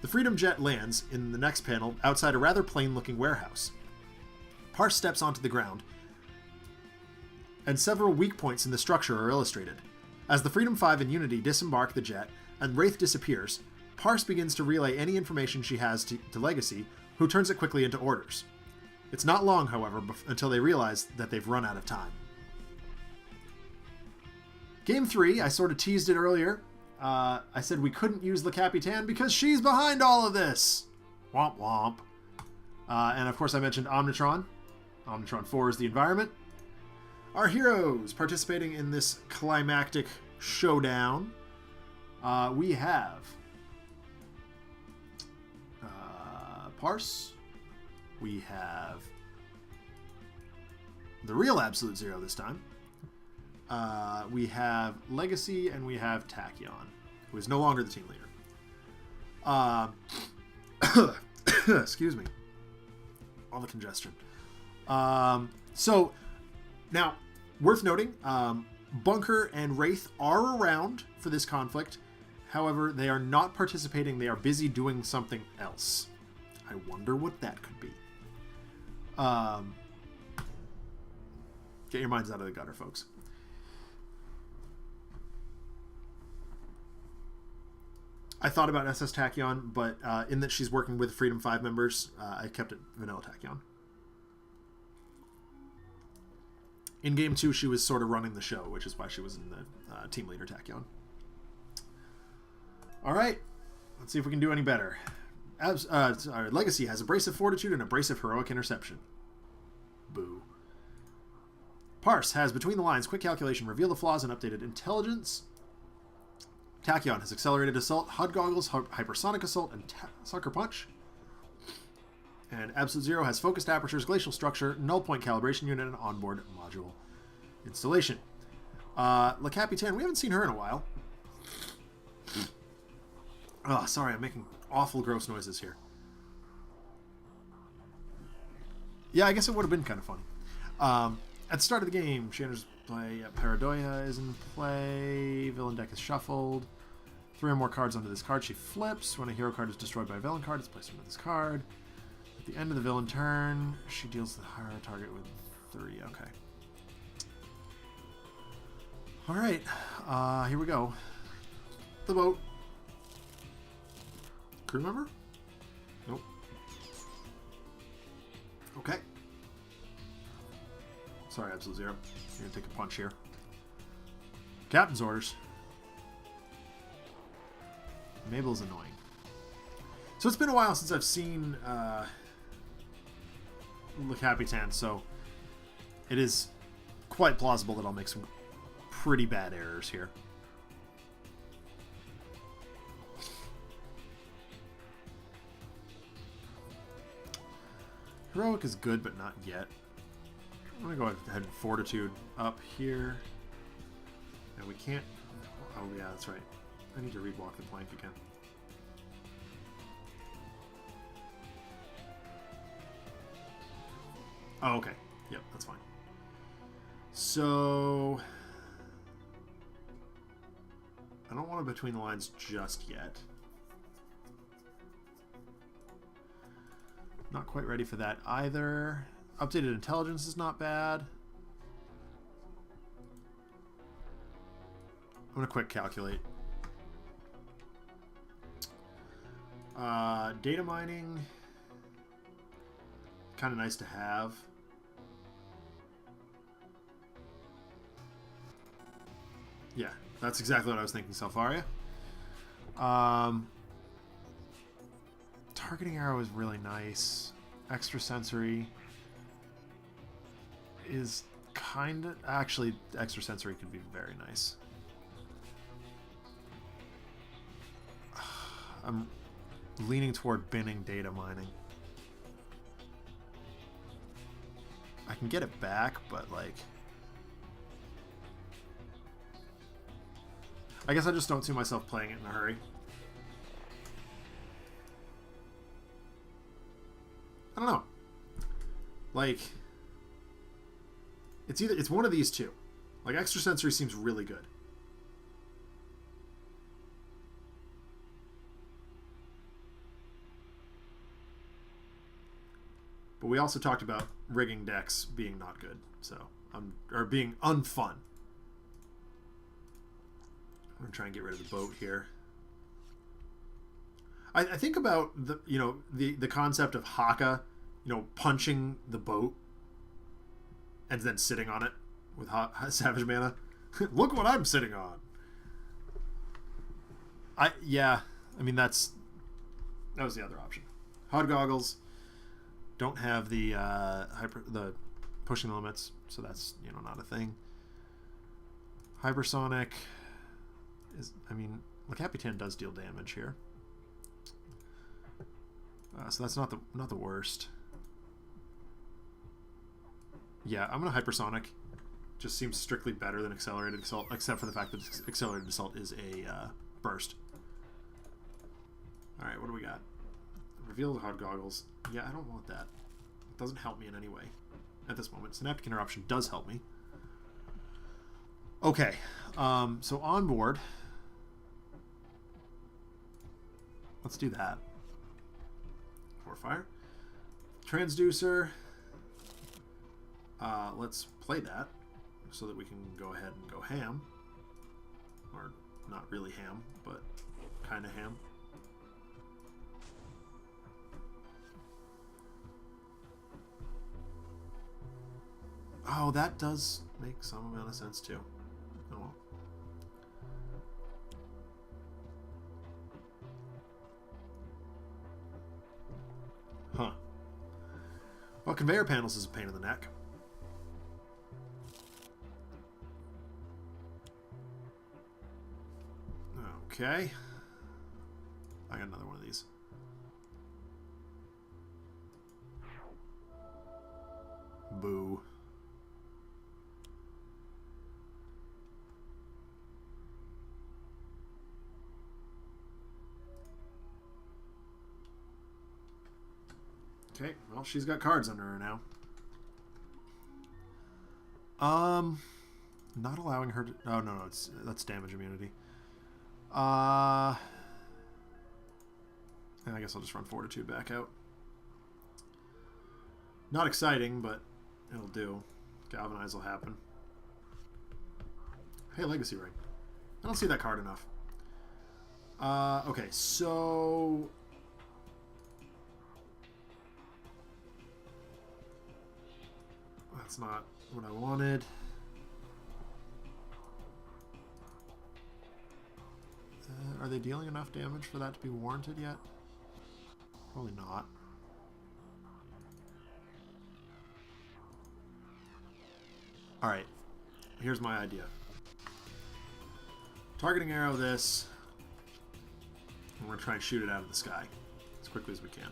The Freedom Jet lands, in the next panel, outside a rather plain-looking warehouse. Parse steps onto the ground, and several weak points in the structure are illustrated. As the Freedom 5 and Unity disembark the jet, and Wraith disappears, Parse begins to relay any information she has to Legacy, who turns it quickly into orders. It's not long, however, until they realize that they've run out of time. Game 3, I sort of teased it earlier. I said we couldn't use the Capitan because she's behind all of this. Womp womp. And of course I mentioned Omnitron. Omnitron 4 is the environment. Our heroes participating in this climactic showdown. We have Parse. We have the real Absolute Zero this time. We have Legacy, and we have Tachyon, who is no longer the team leader. Excuse me. All the congestion. So, now, worth noting, Bunker and Wraith are around for this conflict. However, they are not participating. They are busy doing something else. I wonder what that could be. Get your minds out of the gutter, folks. I thought about SS Tachyon, but in that she's working with Freedom 5 members, I kept it Vanilla Tachyon. In Game 2, she was sort of running the show, which is why she was in the Team Leader Tachyon. Alright, let's see if we can do any better. Legacy has Abrasive Fortitude and Abrasive Heroic Interception. Boo. Parse has Between the Lines, Quick Calculation, Reveal the Flaws, and Updated Intelligence. Tachyon has Accelerated Assault, HUD Goggles, Hypersonic Assault, and Sucker Punch. And Absolute Zero has Focused Apertures, Glacial Structure, Null Point Calibration Unit, and Onboard Module Installation. Le Capitan, we haven't seen her in a while. Oh, sorry, I'm making awful gross noises here. Yeah, I guess it would have been kind of funny. At the start of the game, she enters play. Paradoia is in play. Villain deck is shuffled. 3 or more cards onto this card. She flips. When a hero card is destroyed by a villain card, it's placed onto this card. At the end of the villain turn, she deals the higher target with 3. Okay. Alright. Here we go. The boat. Crew member? Nope. Okay. Sorry, Absolute Zero. You're gonna take a punch here. Captain's orders. Mabel's annoying. So it's been a while since I've seen Le Capitan, so it is quite plausible that I'll make some pretty bad errors here. Heroic is good, but not yet. I'm going to go ahead and Fortitude up here. And we can't... Oh, yeah, that's right. I need to re-walk the plank again. Oh, okay. Yep, that's fine. So... I don't want to Between the Lines just yet. Not quite ready for that either. Updated Intelligence is not bad. I'm going to quick calculate. Data mining. Kind of nice to have. Yeah, that's exactly what I was thinking, Selfaria. Targeting arrow is really nice. Extrasensory is kind of... Actually, extrasensory could be very nice. I'm leaning toward binning data mining. I can get it back, but like... I guess I just don't see myself playing it in a hurry. I don't know. Like... It's one of these two. Like, extrasensory seems really good. But we also talked about rigging decks being not good, so or being unfun. I'm gonna try and get rid of the boat here. I think about the concept of Haka, punching the boat and then sitting on it with Savage Mana. Look what I'm sitting on. I mean that was the other option. HUD goggles don't have the the pushing limits, so that's not a thing. Hypersonic is, I mean, Capitan does deal damage here, so that's not the worst. Yeah, I'm gonna Hypersonic. Just seems strictly better than Accelerated Assault, except for the fact that Accelerated Assault is a burst. All right, what do we got? Reveal the HUD goggles. Yeah, I don't want that. It doesn't help me in any way at this moment. Synaptic Interruption does help me. Okay, so on board. Let's do that. Fire. Transducer. Let's play that so that we can go ahead and go ham. Or not really ham, but kind of ham. Oh, that does make some amount of sense too. Oh well. Huh. Well, conveyor panels is a pain in the neck. Okay. I got another one of these. Boo. Okay, well, she's got cards under her now. Not allowing her to... Oh, no, that's damage immunity. I guess I'll just run Fortitude back out. Not exciting, but it'll do. Galvanize will happen. Hey, Legacy Ring. I don't see that card enough. Okay, so... That's not what I wanted. Are they dealing enough damage for that to be warranted yet? Probably not. Alright. Here's my idea. Targeting arrow this. And we're going to try and shoot it out of the sky as quickly as we can.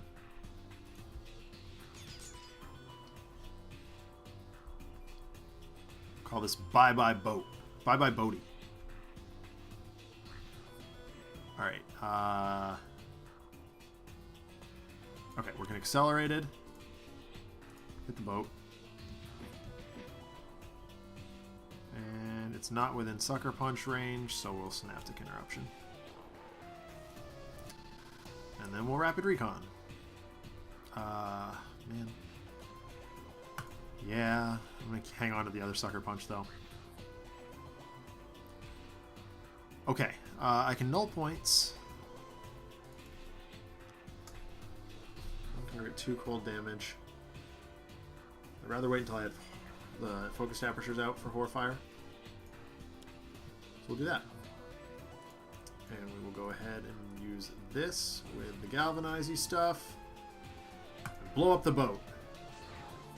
Call this Bye-Bye Boat. Bye-Bye Boaty. Alright, okay, we're gonna Accelerated. Hit the boat. And it's not within Sucker Punch range, so we'll Synaptic Interruption. And then we'll Rapid Recon. Man. Yeah, I'm gonna hang on to the other Sucker Punch, though. Okay, I can null points. I'm gonna get 2 cold damage. I'd rather wait until I have the Focused Apertures out for Horfire. So we'll do that. And we will go ahead and use this with the Galvanize-y stuff. And blow up the boat.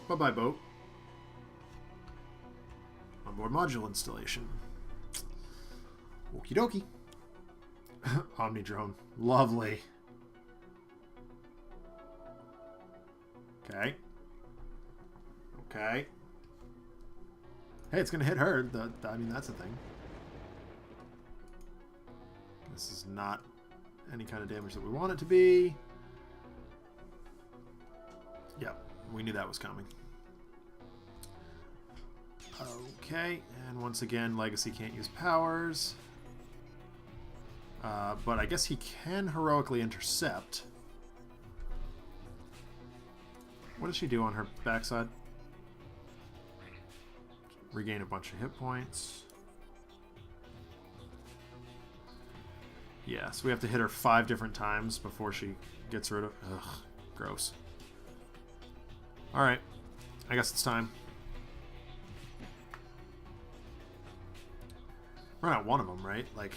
Bye-bye, boat. Onboard module installation. Okie dokie. Omnidrone. Lovely. Okay. Okay. Hey, it's going to hit her. I mean, that's a thing. This is not any kind of damage that we want it to be. Yep, we knew that was coming. Okay, and once again, Legacy can't use powers. But I guess he can heroically intercept. What does she do on her backside? Regain a bunch of hit points. Yeah, so we have to hit her 5 different times before she gets rid of... Ugh, gross. Alright, I guess it's time. We're not one of them, right? Like...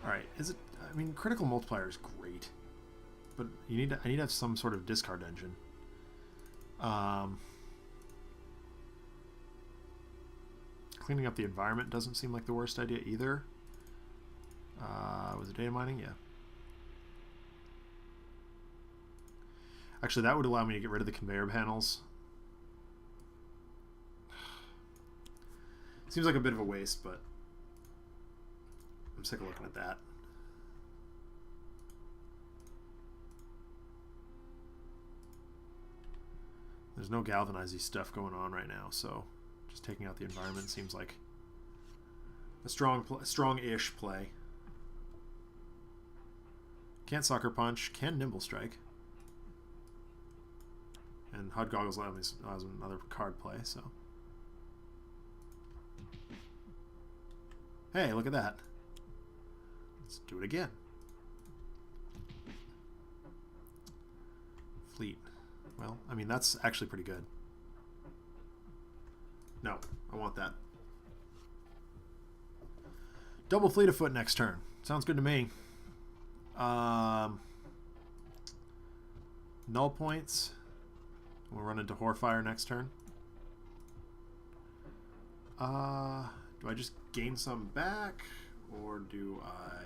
Alright, is it... I mean, critical multiplier is great. But you need to, I need to have some sort of discard engine. Cleaning up the environment doesn't seem like the worst idea either. Was it data mining? Yeah. Actually, that would allow me to get rid of the conveyor panels. Seems like a bit of a waste, but I'm sick of looking at that. There's no galvanizing stuff going on right now, so just taking out the environment seems like a strong-ish play. Can't Sucker Punch, can Nimble Strike. And HUD Goggles allows another card play, so... Hey, look at that. Let's do it again. Fleet. Well, I mean, that's actually pretty good. No, I want that. Double Fleet of Foot next turn. Sounds good to me. Null points. We'll run into Horfire next turn. Do I just gain some back? Or do I...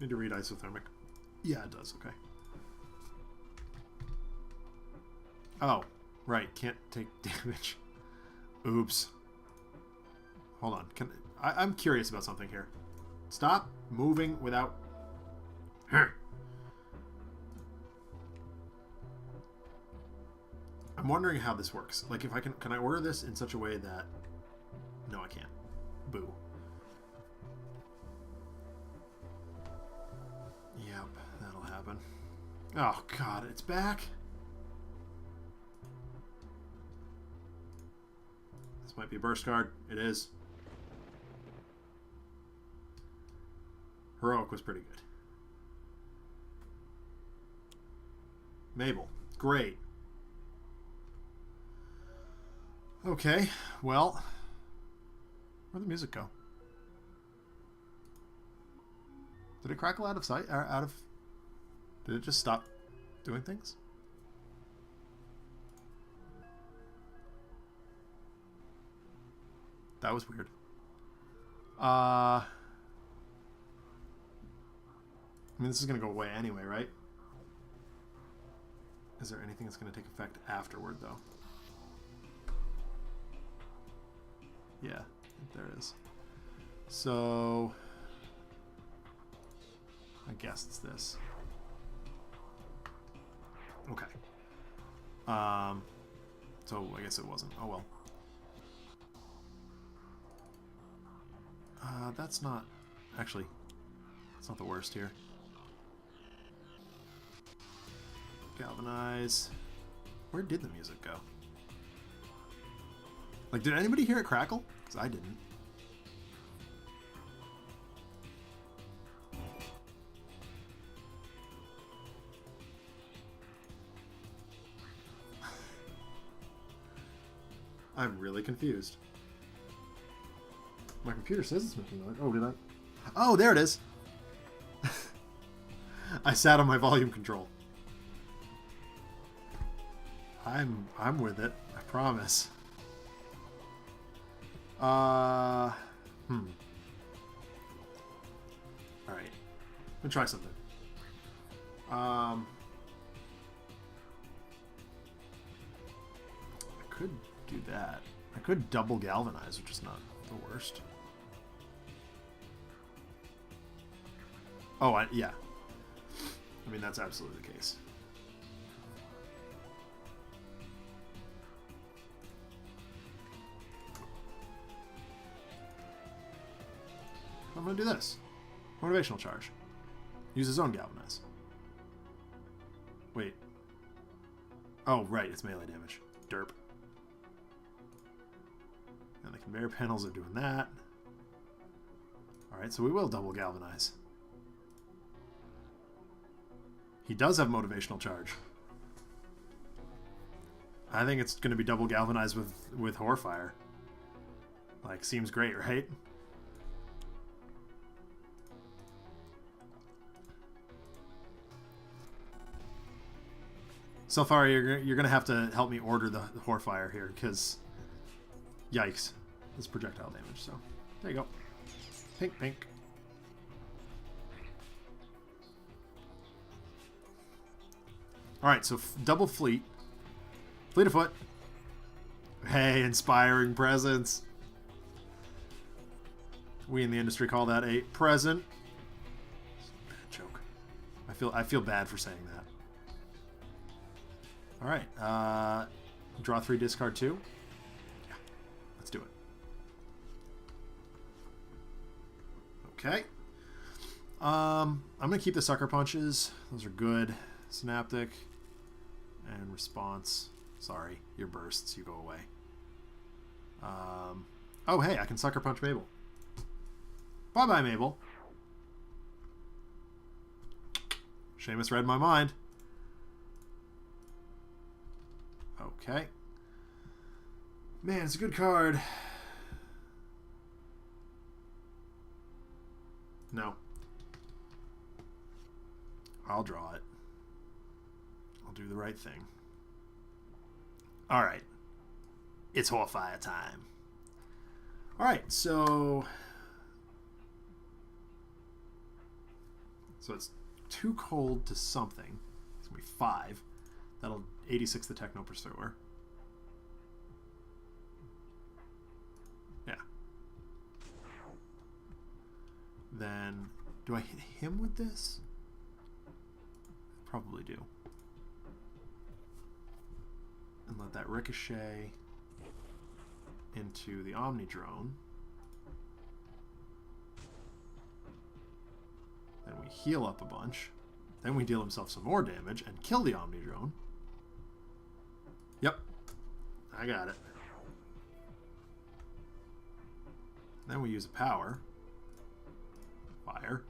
Need to read Isothermic. Yeah, it does. Okay. Oh, right. Can't take damage. Oops. Hold on. I'm curious about something here. Stop moving without... I'm wondering how this works. Like, if I can I order this in such a way that... No, I can't. Boo. Yep, that'll happen. Oh, God, it's back. This might be a burst card. It is. Heroic was pretty good. Mabel. Great. Okay, well, where'd the music go? Did it crackle out of sight? Did it just stop doing things? That was weird. I mean, this is going to go away anyway, right? Is there anything that's going to take effect afterward, though? Yeah, there is. So, I guess it's this. Okay. So I guess it wasn't. Oh well. That's not... Actually, it's not the worst here. Galvanize. Where did the music go? Like, did anybody hear it crackle? Because I didn't. I'm really confused. My computer says it's making noise. Oh, did I? Oh, there it is. I sat on my volume control. I'm with it. I promise. All right. Let me try something. I could do that. I could double galvanize, which is not the worst. Oh, yeah. I mean, that's absolutely the case. I'm going to do this. Motivational charge. Use his own galvanize. Wait. Oh, right. It's melee damage. Derp. And the conveyor panels are doing that. Alright, so we will double galvanize. He does have motivational charge. I think it's going to be double galvanized with Horfire. Like, seems great, right? So far, you're going to have to help me order the Horfire here, because... Yikes. It's projectile damage, so... There you go. Pink, pink. Alright, so double fleet. Fleet of foot. Hey, inspiring presence. We in the industry call that a present. Bad joke. I feel bad for saying that. Alright, draw 3, discard 2. Yeah, let's do it. Okay. I'm going to keep the Sucker Punches. Those are good. Synaptic. And Response. Sorry, your bursts, you go away. Oh, hey, I can Sucker Punch Mabel. Bye-bye, Mabel. Seamus read my mind. Okay. Man, it's a good card. No. I'll draw it. I'll do the right thing. Alright. It's Horfire time. Alright, so... So it's 2 cold to something. It's going to be 5. That'll 86 the Techno Pursuer. Yeah. Then, do I hit him with this? Probably do. And let that ricochet into the Omnidrone. Then we heal up a bunch. Then we deal himself some more damage and kill the Omnidrone. Yep. I got it. Then we use a power. Fire.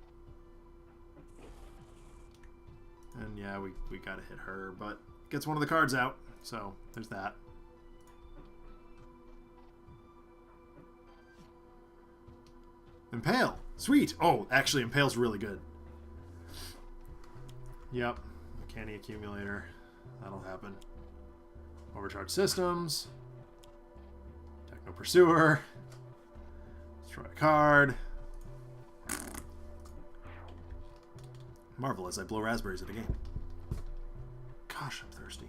And yeah, we gotta hit her, but gets one of the cards out, so there's that. Impale! Sweet! Oh, actually, Impale's really good. Yep. Canny Accumulator. That'll happen. Overcharge Systems. Techno Pursuer. Destroy a card. Marvel as I blow raspberries at a game. Gosh, I'm thirsty.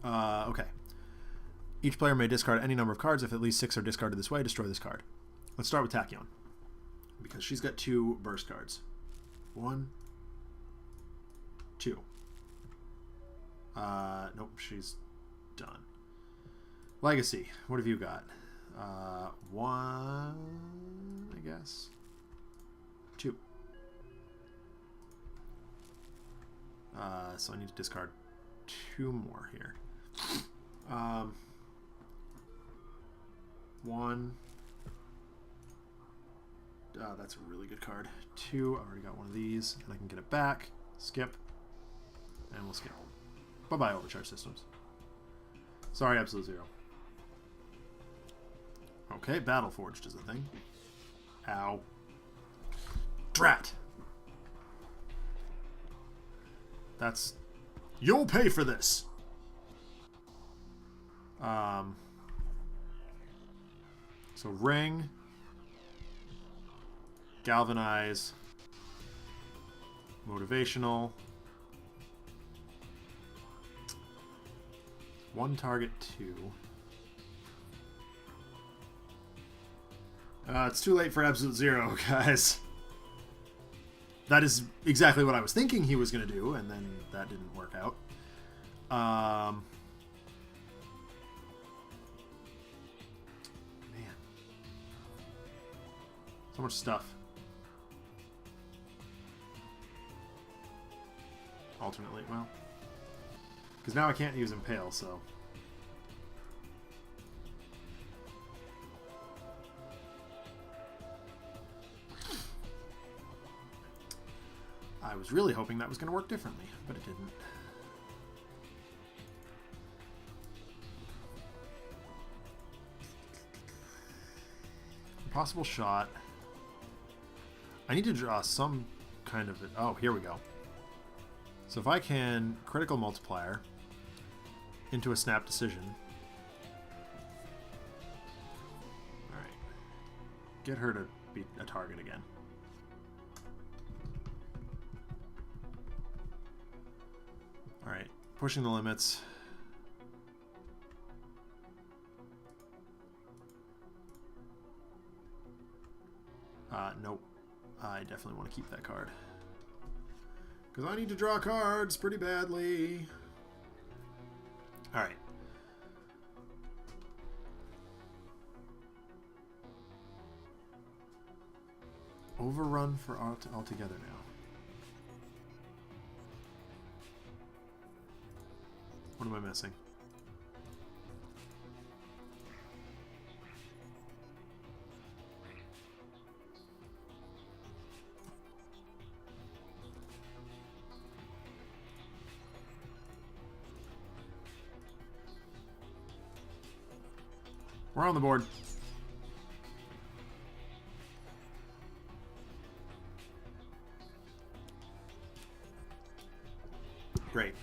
Okay. Each player may discard any number of cards. If at least 6 are discarded this way, destroy this card. Let's start with Tachyon, because she's got 2 burst cards. 1, 2. Nope, she's done. Legacy. What have you got? 1, I guess. 2. So I need to discard 2 more here. 1. That's a really good card. 2. I already got one of these, and I can get it back. Skip. And we'll skip. Bye-bye, Overcharge Systems. Sorry, Absolute Zero. Okay, Battle Forged is a thing. Ow. Drat. That's... You'll pay for this. So ring, galvanize, motivational, one target, 2. It's too late for Absolute Zero, guys. That is exactly what I was thinking he was going to do, and then that didn't work out. Man. So much stuff. Alternately, well. Because now I can't use Impale, so... I was really hoping that was going to work differently, but it didn't. Impossible shot. I need to draw some kind of... Oh, here we go. So if I can critical multiplier into a snap decision. Alright. Get her to be a target again. Alright. Pushing the limits. Nope. I definitely want to keep that card. Because I need to draw cards pretty badly. Alright. Overrun for altogether now. What am I missing? We're on the board. Great.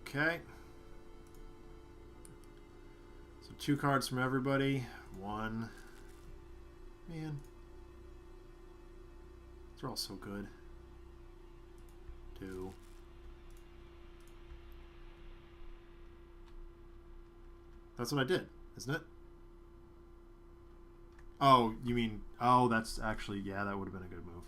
Okay. So 2 cards from everybody. 1. Man. They're all so good. 2. That's what I did, isn't it? Oh, you mean... Oh, that's actually... Yeah, that would have been a good move.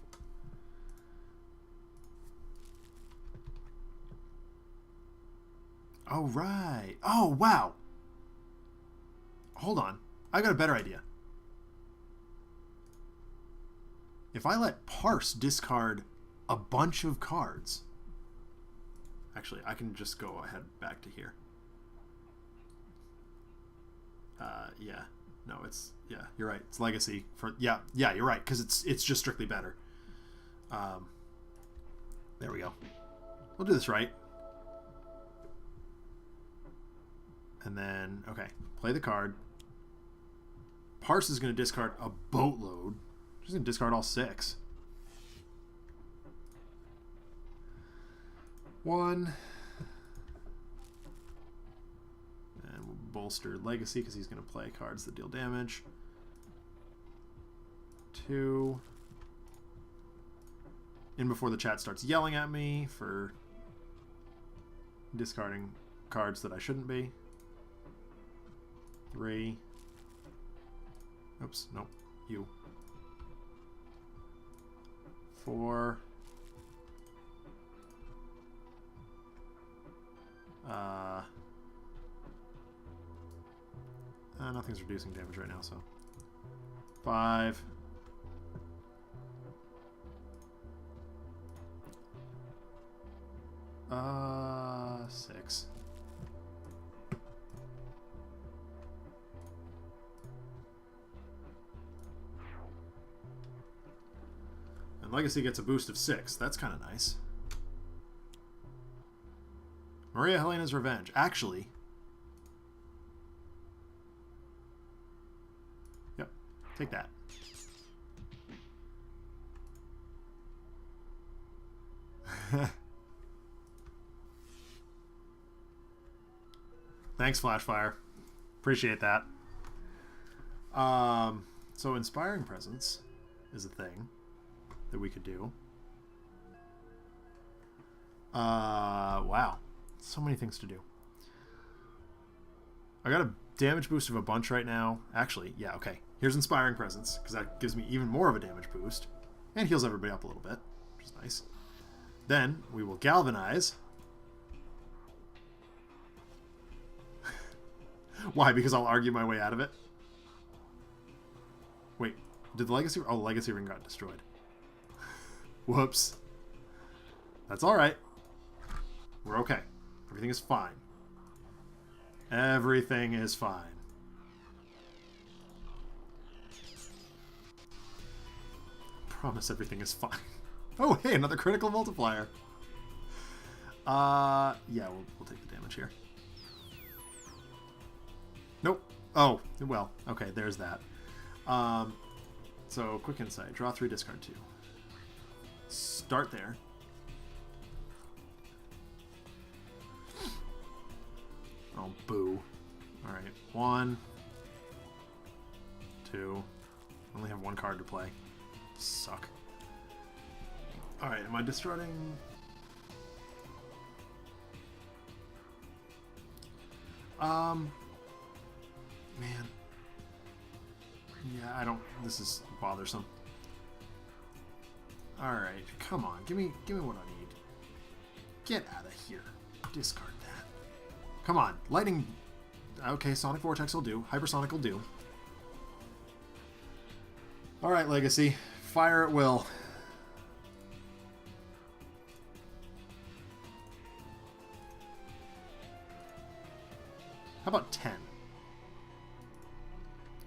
Oh, right. Oh, wow. Hold on. I got a better idea. If I let Parse discard a bunch of cards... Actually, I can just go ahead back to here. Yeah. No, it's... Yeah, you're right. It's Legacy. Yeah, you're right, because it's just strictly better. There we go. We'll do this right. And then, okay, play the card. Parse is going to discard a boatload. She's going to discard all 6. 1. And we'll bolster Legacy because he's going to play cards that deal damage. 2. In before the chat starts yelling at me for discarding cards that I shouldn't be. 3. Oops, nope. You. 4. Nothing's reducing damage right now, so 5. Six. And Legacy gets a boost of 6. That's kind of nice. Maria Helena's Revenge. Actually... Yep. Take that. Thanks, Flashfire. Appreciate that. So Inspiring Presence is a thing that we could do. Wow. So many things to do. I got a damage boost of a bunch right now. Actually, yeah, okay. Here's Inspiring Presence, because that gives me even more of a damage boost. And heals everybody up a little bit, which is nice. Then, we will Galvanize. Why? Because I'll argue my way out of it? Wait, did the Legacy... Oh, the Legacy Ring got destroyed. Whoops. That's alright. We're okay. Everything is fine. Everything is fine. Promise everything is fine. Oh, hey, another critical multiplier. Yeah, we'll take the damage here. Nope. Oh, well, okay, there's that. So, quick insight. Draw 3, discard 2. Start there. Oh, boo. Alright, 1, 2. Only have 1 card to play. Suck. Alright, am I discarding... Man. Yeah, I don't... This is bothersome. Alright, come on. Give me what I need. Get out of here. Discard that. Come on. Lightning... Okay, Sonic Vortex will do. Hypersonic will do. Alright, Legacy. Fire at will. How about 10?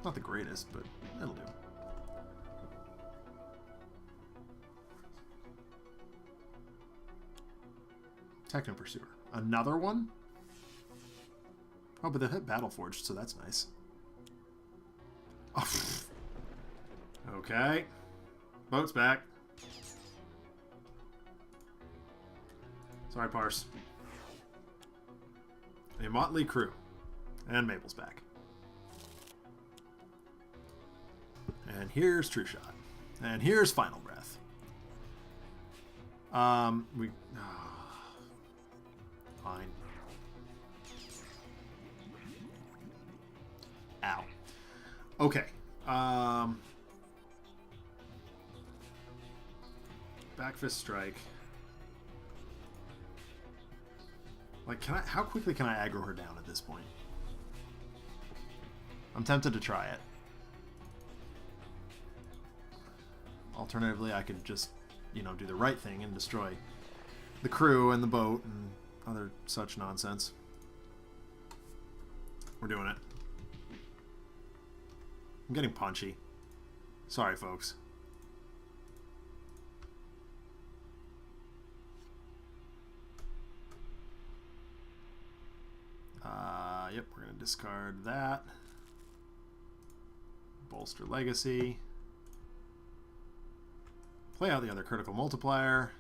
Not the greatest, but it'll do. Techno Pursuer. Another one? Oh, but they hit Battleforged, so that's nice. Oh. Okay. Boat's back. Sorry, Parse. A motley crew. And Mabel's back. And here's True Shot. And here's Final Breath. Fine. Ow. Okay. Back Fist Strike. Like, how quickly can I aggro her down at this point? I'm tempted to try it. Alternatively, I could just, do the right thing and destroy the crew and the boat and other such nonsense. We're doing it. I'm getting punchy. Sorry, folks. Yep, we're going to discard that. Bolster Legacy. Play out the other critical multiplier.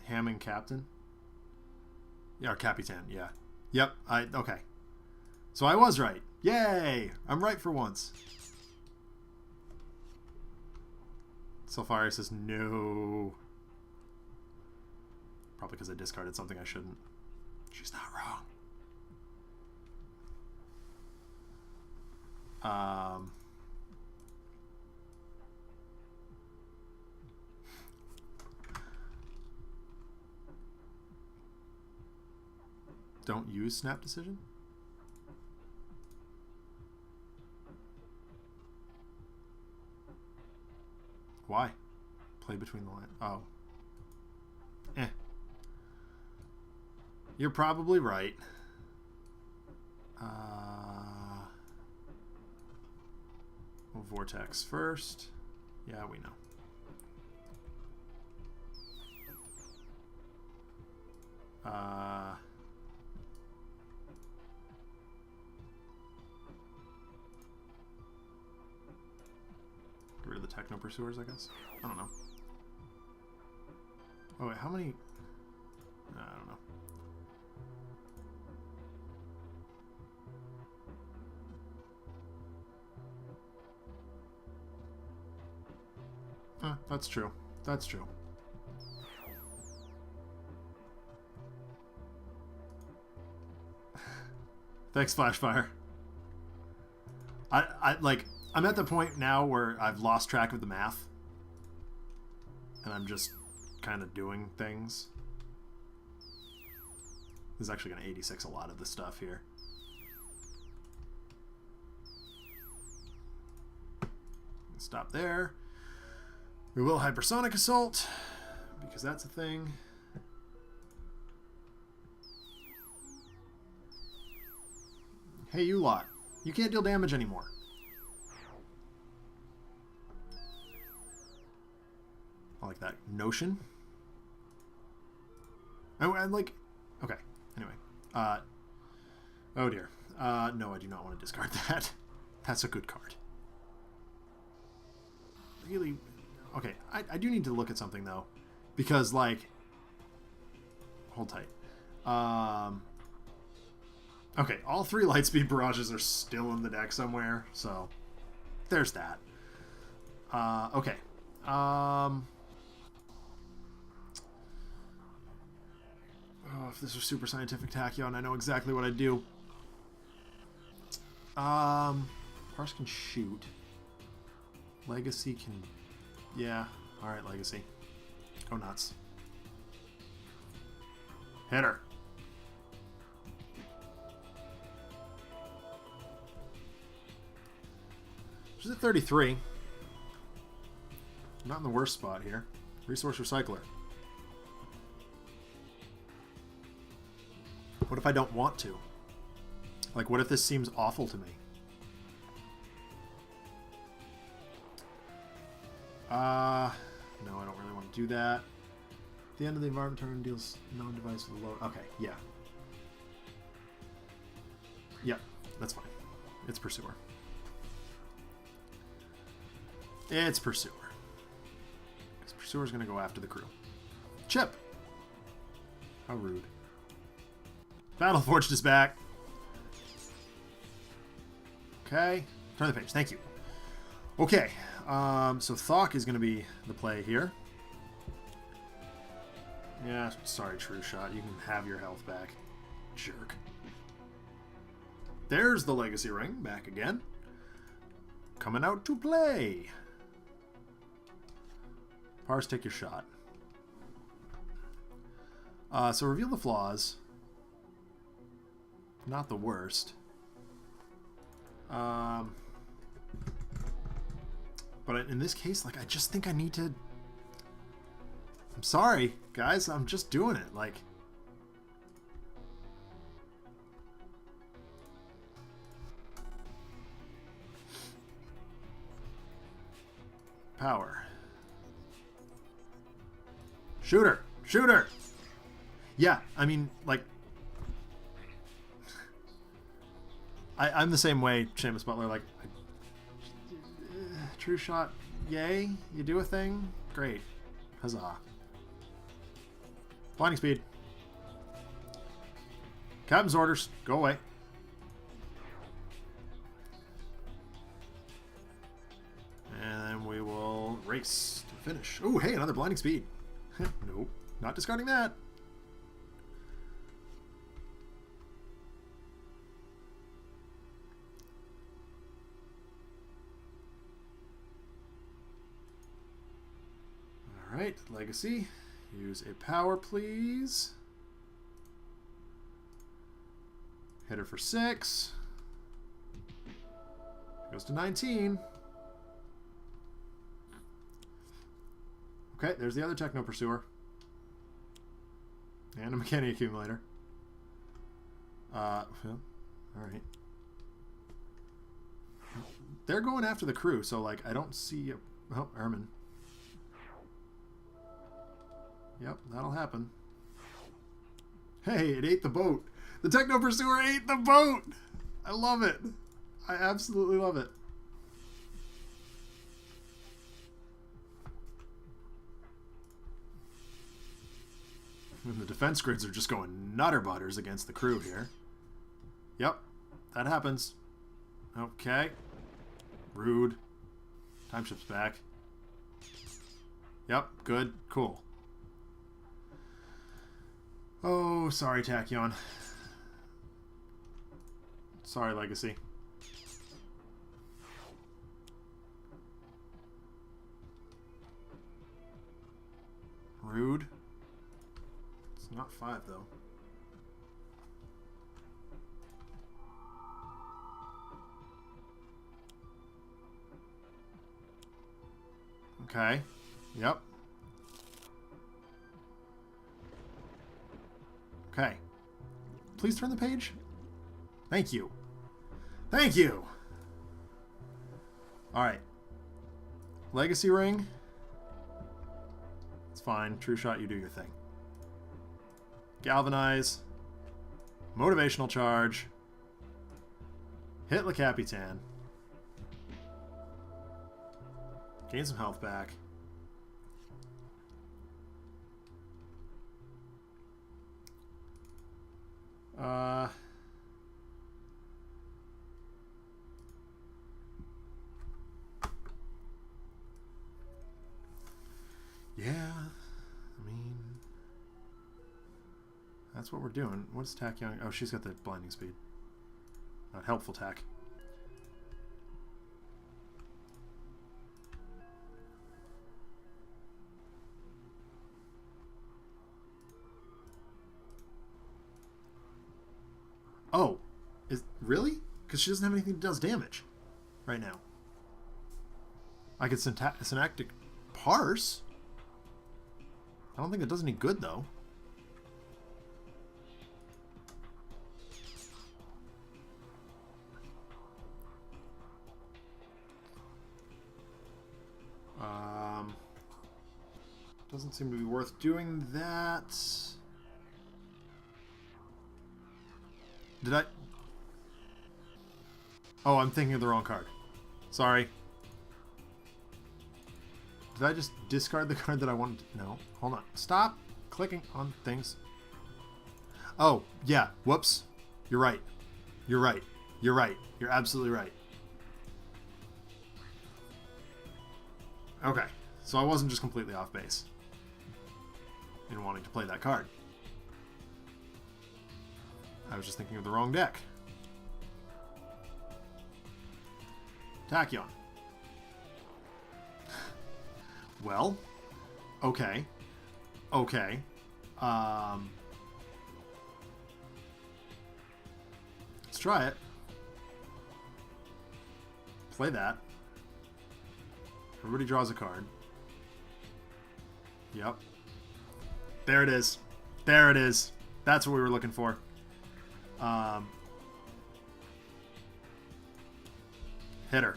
Hamming Captain. Yeah, or Capitan, yeah. Yep, okay. So I was right. Yay! I'm right for once. Sulfari says no. Probably because I discarded something I shouldn't. She's not wrong. Don't use Snap Decision? Why? Play between the lines. Oh. Eh. You're probably right. We'll Vortex first. Yeah, we know. Get rid of the Techno Pursuers, I guess? I don't know. Oh, wait, how many... I don't know. That's true. That's true. Thanks, Flashfire. I'm at the point now where I've lost track of the math. And I'm just kind of doing things. This is actually going to 86 a lot of the stuff here. Stop there. We will Hypersonic Assault, because that's a thing. Hey, you lot. You can't deal damage anymore. I like that notion. I like... Okay, anyway. Oh dear. No, I do not want to discard that. That's a good card. Really... Okay, I do need to look at something, though. Because, like... Hold tight. Okay, all 3 Lightspeed Barrages are still in the deck somewhere, so... There's that. Okay. Oh, if this was Super Scientific Tachyon, I know exactly what I'd do. Parse can shoot. Legacy can... Yeah. Alright, Legacy. Go nuts. Hit her. She's at 33. Not in the worst spot here. Resource Recycler. What if I don't want to? Like, what if this seems awful to me? No, I don't really want to do that. At the end of the environment turn deals non-device with a low... Okay, yeah. Yep, that's fine. It's Pursuer. It's Pursuer. Because Pursuer's going to go after the crew. Chip! How rude. Battleforged is back. Okay. Turn the page. Thank you. Okay. So Thok is going to be the play here. Yeah, sorry, True Shot. You can have your health back. Jerk. There's the Legacy Ring. Back again. Coming out to play. Parse, take your shot. So reveal the flaws. Not the worst. But in this case, like, I just think I need to... I'm sorry, guys. I'm just doing it. Like... Power. Shooter! Shooter! Yeah, I mean, like... I'm the same way, Seamus Butler. Like, True Shot, yay. You do a thing? Great. Huzzah. Blinding Speed. Captain's orders. Go away. And then we will race to finish. Oh, hey, another Blinding Speed. Nope. Not discarding that. Alright, Legacy. Use a power, please. Hit her for 6. Goes to 19. Okay, there's the other Techno Pursuer. And a Mechanic Accumulator. Well, alright. They're going after the crew, so, like, I don't see... Oh, Ermine. Yep, that'll happen. Hey, it ate the boat. The Techno Pursuer ate the boat! I love it. I absolutely love it. And the defense grids are just going nutter butters against the crew here. Yep, that happens. Okay. Rude. Time ship's back. Yep, good, cool. Oh, sorry, Tachyon. Sorry, Legacy. Rude. It's not 5, though. Okay. Yep. Okay. Please turn the page. Thank you. Thank you! Alright. Legacy ring. It's fine. True shot, you do your thing. Galvanize. Motivational charge. Hit Le Capitan. Gain some health back. Yeah, I mean, that's what we're doing. What's Tachyon? Oh, she's got the blinding speed. Not helpful, Tack. Oh, is really? Because she doesn't have anything that does damage right now. I could synaptic Parse. I don't think it does any good, though. Doesn't seem to be worth doing that. Did I... Oh, I'm thinking of the wrong card. Sorry. Did I just discard the card that I wanted to... No. Hold on. Stop clicking on things. Oh, yeah. Whoops. You're right. You're right. You're right. You're absolutely right. Okay. So I wasn't just completely off base in wanting to play that card. I was just thinking of the wrong deck. Tachyon. Well, okay. Okay. Let's try it. Play that. Everybody draws a card. Yep. There it is. There it is. That's what we were looking for. Hit her.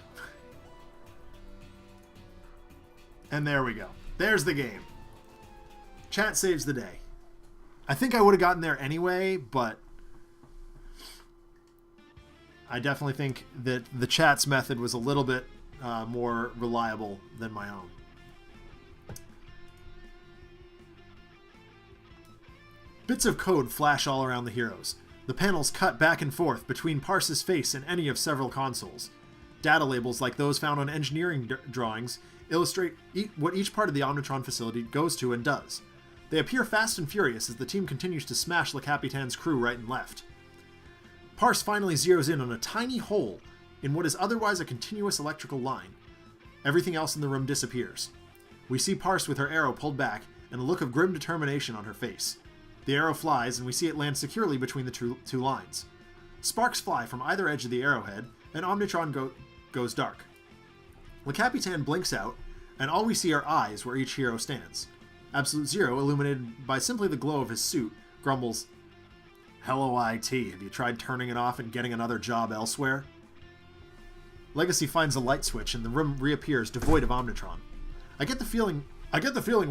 And there we go. There's the game. Chat saves the day. I think I would have gotten there anyway, but I definitely think that the chat's method was a little bit more reliable than my own. Bits of code flash all around the heroes. The panels cut back and forth between Parse's face and any of several consoles. Data labels like those found on engineering drawings illustrate what each part of the Omnitron facility goes to and does. They appear fast and furious as the team continues to smash Le Capitan's crew right and left. Parse finally zeroes in on a tiny hole in what is otherwise a continuous electrical line. Everything else in the room disappears. We see Parse with her arrow pulled back and a look of grim determination on her face. The arrow flies, and we see it land securely between the two lines. Sparks fly from either edge of the arrowhead, and Omnitron goes dark. Le Capitan blinks out, and all we see are eyes where each hero stands. Absolute Zero, illuminated by simply the glow of his suit, grumbles, "Hello, IT. Have you tried turning it off and getting another job elsewhere?" Legacy finds a light switch, and the room reappears devoid of Omnitron. I get the feeling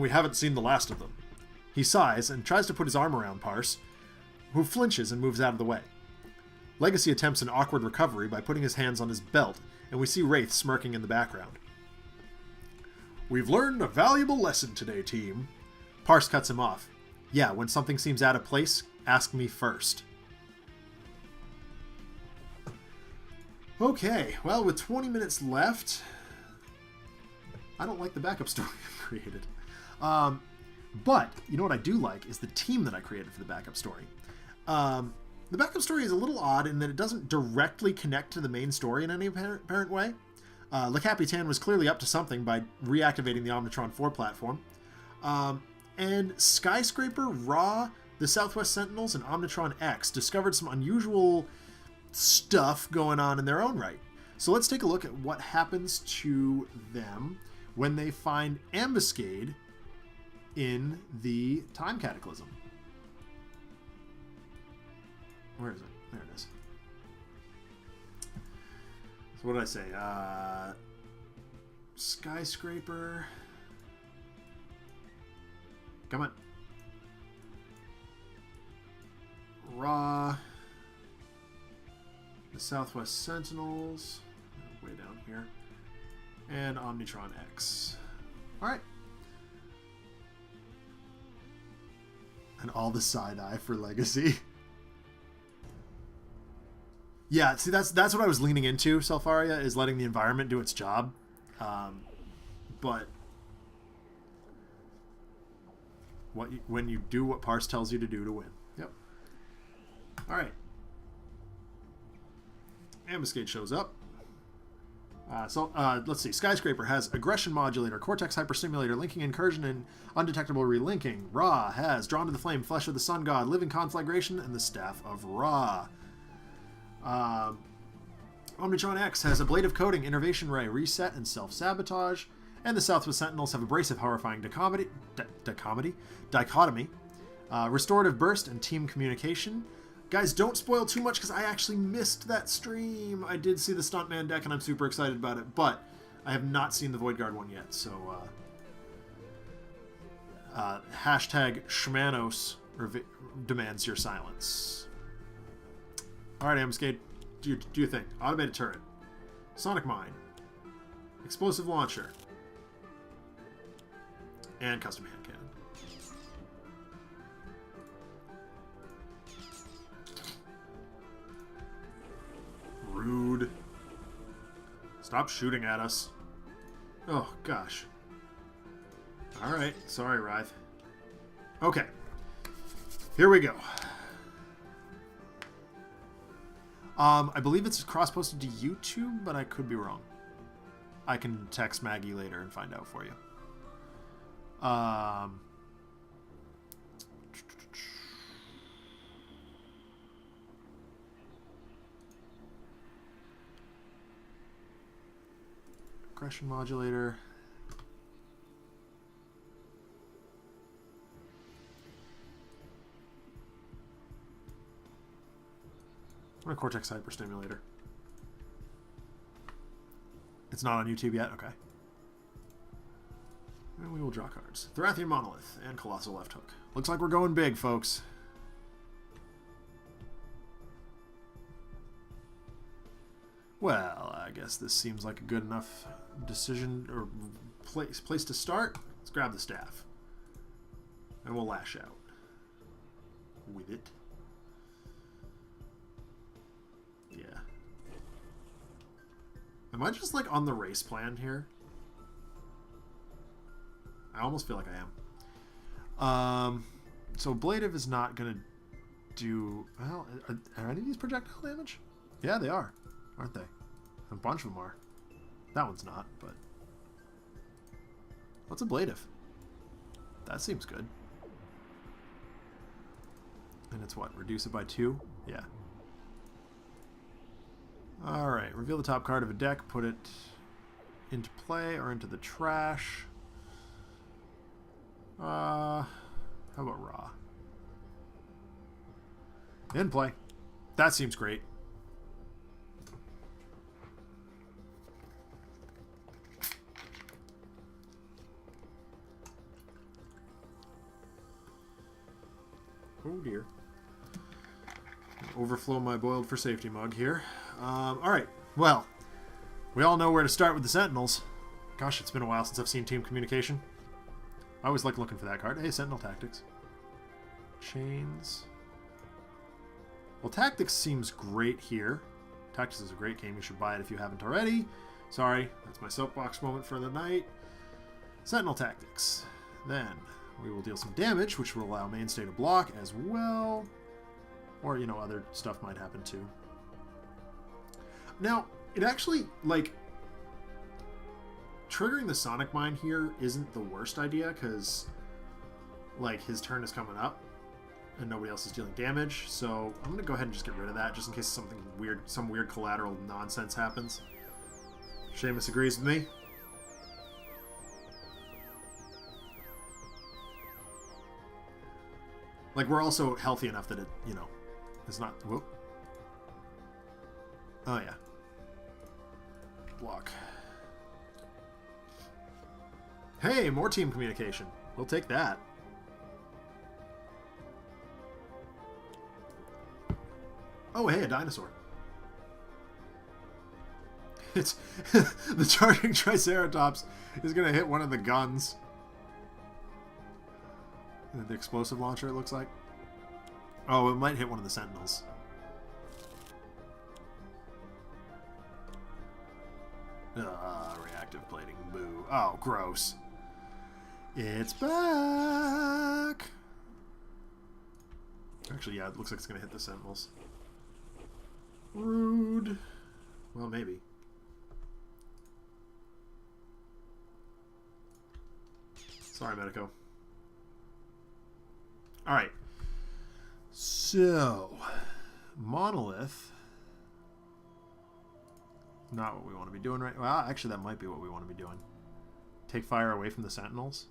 we haven't seen the last of them. He sighs and tries to put his arm around Parse, who flinches and moves out of the way. Legacy attempts an awkward recovery by putting his hands on his belt, and we see Wraith smirking in the background. "We've learned a valuable lesson today, team." Parse cuts him off. yeah, when something seems out of place, ask me first. Okay, well, with 20 minutes left, I don't like the backup story I've created. But, you know what I do like is the team that I created for the backup story. The backup story is a little odd in that it doesn't directly connect to the main story in any apparent way. Le Capitan was clearly up to something by reactivating the Omnitron-4 platform. And Skyscraper, Ra, the Southwest Sentinels, and Omnitron-X discovered some unusual stuff going on in their own right. So let's take a look at what happens to them when they find Ambuscade in the Time Cataclysm. Where is it? There it is. So what did I say? Skyscraper. Come on. Ra. The Southwest Sentinels. Way down here. And Omnitron-X. Alright. And all the side-eye for Legacy. Yeah, see, that's what I was leaning into, Selfaria, is letting the environment do its job. But when you do what Parse tells you to do to win. Yep. All right. Ambuscade shows up. Let's see. Skyscraper has Aggression Modulator, Cortex Hyperstimulator, Linking Incursion, and Undetectable Relinking. Ra has Drawn to the Flame, Flesh of the Sun God, Living Conflagration, and the Staff of Ra. Omnitron-X has Ablative Coating, Innervation Ray, Reset, and Self-Sabotage. And the Southwest Sentinels have Abrasive Horrifying Dichotomy, Restorative Burst, and Team Communication. Guys, don't spoil too much because I actually missed that stream. I did see the Stuntman deck and I'm super excited about it, but I have not seen the Void Guard one yet, so hashtag Shmanos demands your silence. Alright, Ambuscade, do your thing. Automated Turret. Sonic Mine. Explosive Launcher. And Custom Hand Cannon. Rude. Stop shooting at us. Oh, gosh. Alright, sorry, Wraith. Okay. Here we go. I believe it's cross-posted to YouTube, but I could be wrong. I can text Maggie later and find out for you. Aggression Modulator. Or Cortex Hyperstimulator. It's not on YouTube yet? Okay. And we will draw cards. Thorathian Monolith and Colossal Left Hook. Looks like we're going big, folks. Well, I guess this seems like a good enough decision or place to start. Let's grab the staff. And we'll lash out with it. Yeah. Am I just like on the race plan here? I almost feel like I am. So Ablative is not going to do... Well, are any of these projectile damage? Yeah, they are, aren't they? A bunch of them are. That one's not, but... What's Ablative? That seems good. And it's what? Reduce it by 2? Yeah. Alright, reveal the top card of a deck, put it into play or into the trash. How about Ra? In play. That seems great. Oh dear. Overflow my boiled for safety mug here. Alright, well, we all know where to start with the Sentinels. Gosh, it's been a while since I've seen Team Communication. I always like looking for that card. Hey, Sentinel Tactics. Chains. Well, Tactics seems great here. Tactics is a great game. You should buy it if you haven't already. Sorry, that's my soapbox moment for the night. Sentinel Tactics. Then we will deal some damage, which will allow Mainstay to block as well. Or, you know, other stuff might happen too. Now, it actually, like, triggering the Sonic Mine here isn't the worst idea, because, like, his turn is coming up, and nobody else is dealing damage, so I'm going to go ahead and just get rid of that, just in case something weird, some weird collateral nonsense happens. Seamus agrees with me. Like, we're also healthy enough that it, you know, is not... Whoop. Oh, yeah. Block. Hey, more team communication. We'll take that. Oh, hey, a dinosaur. It's... the charging Triceratops is going to hit one of the guns. The explosive launcher, it looks like. Oh, it might hit one of the Sentinels. Reactive plating. Boo. Oh, gross. It's back! Actually, yeah, it looks like it's going to hit the Sentinels. Rude. Well, maybe. Sorry, Medico. Alright. So, Monolith. Not what we want to be doing right... Well, actually, that might be what we want to be doing. Take fire away from the Sentinels.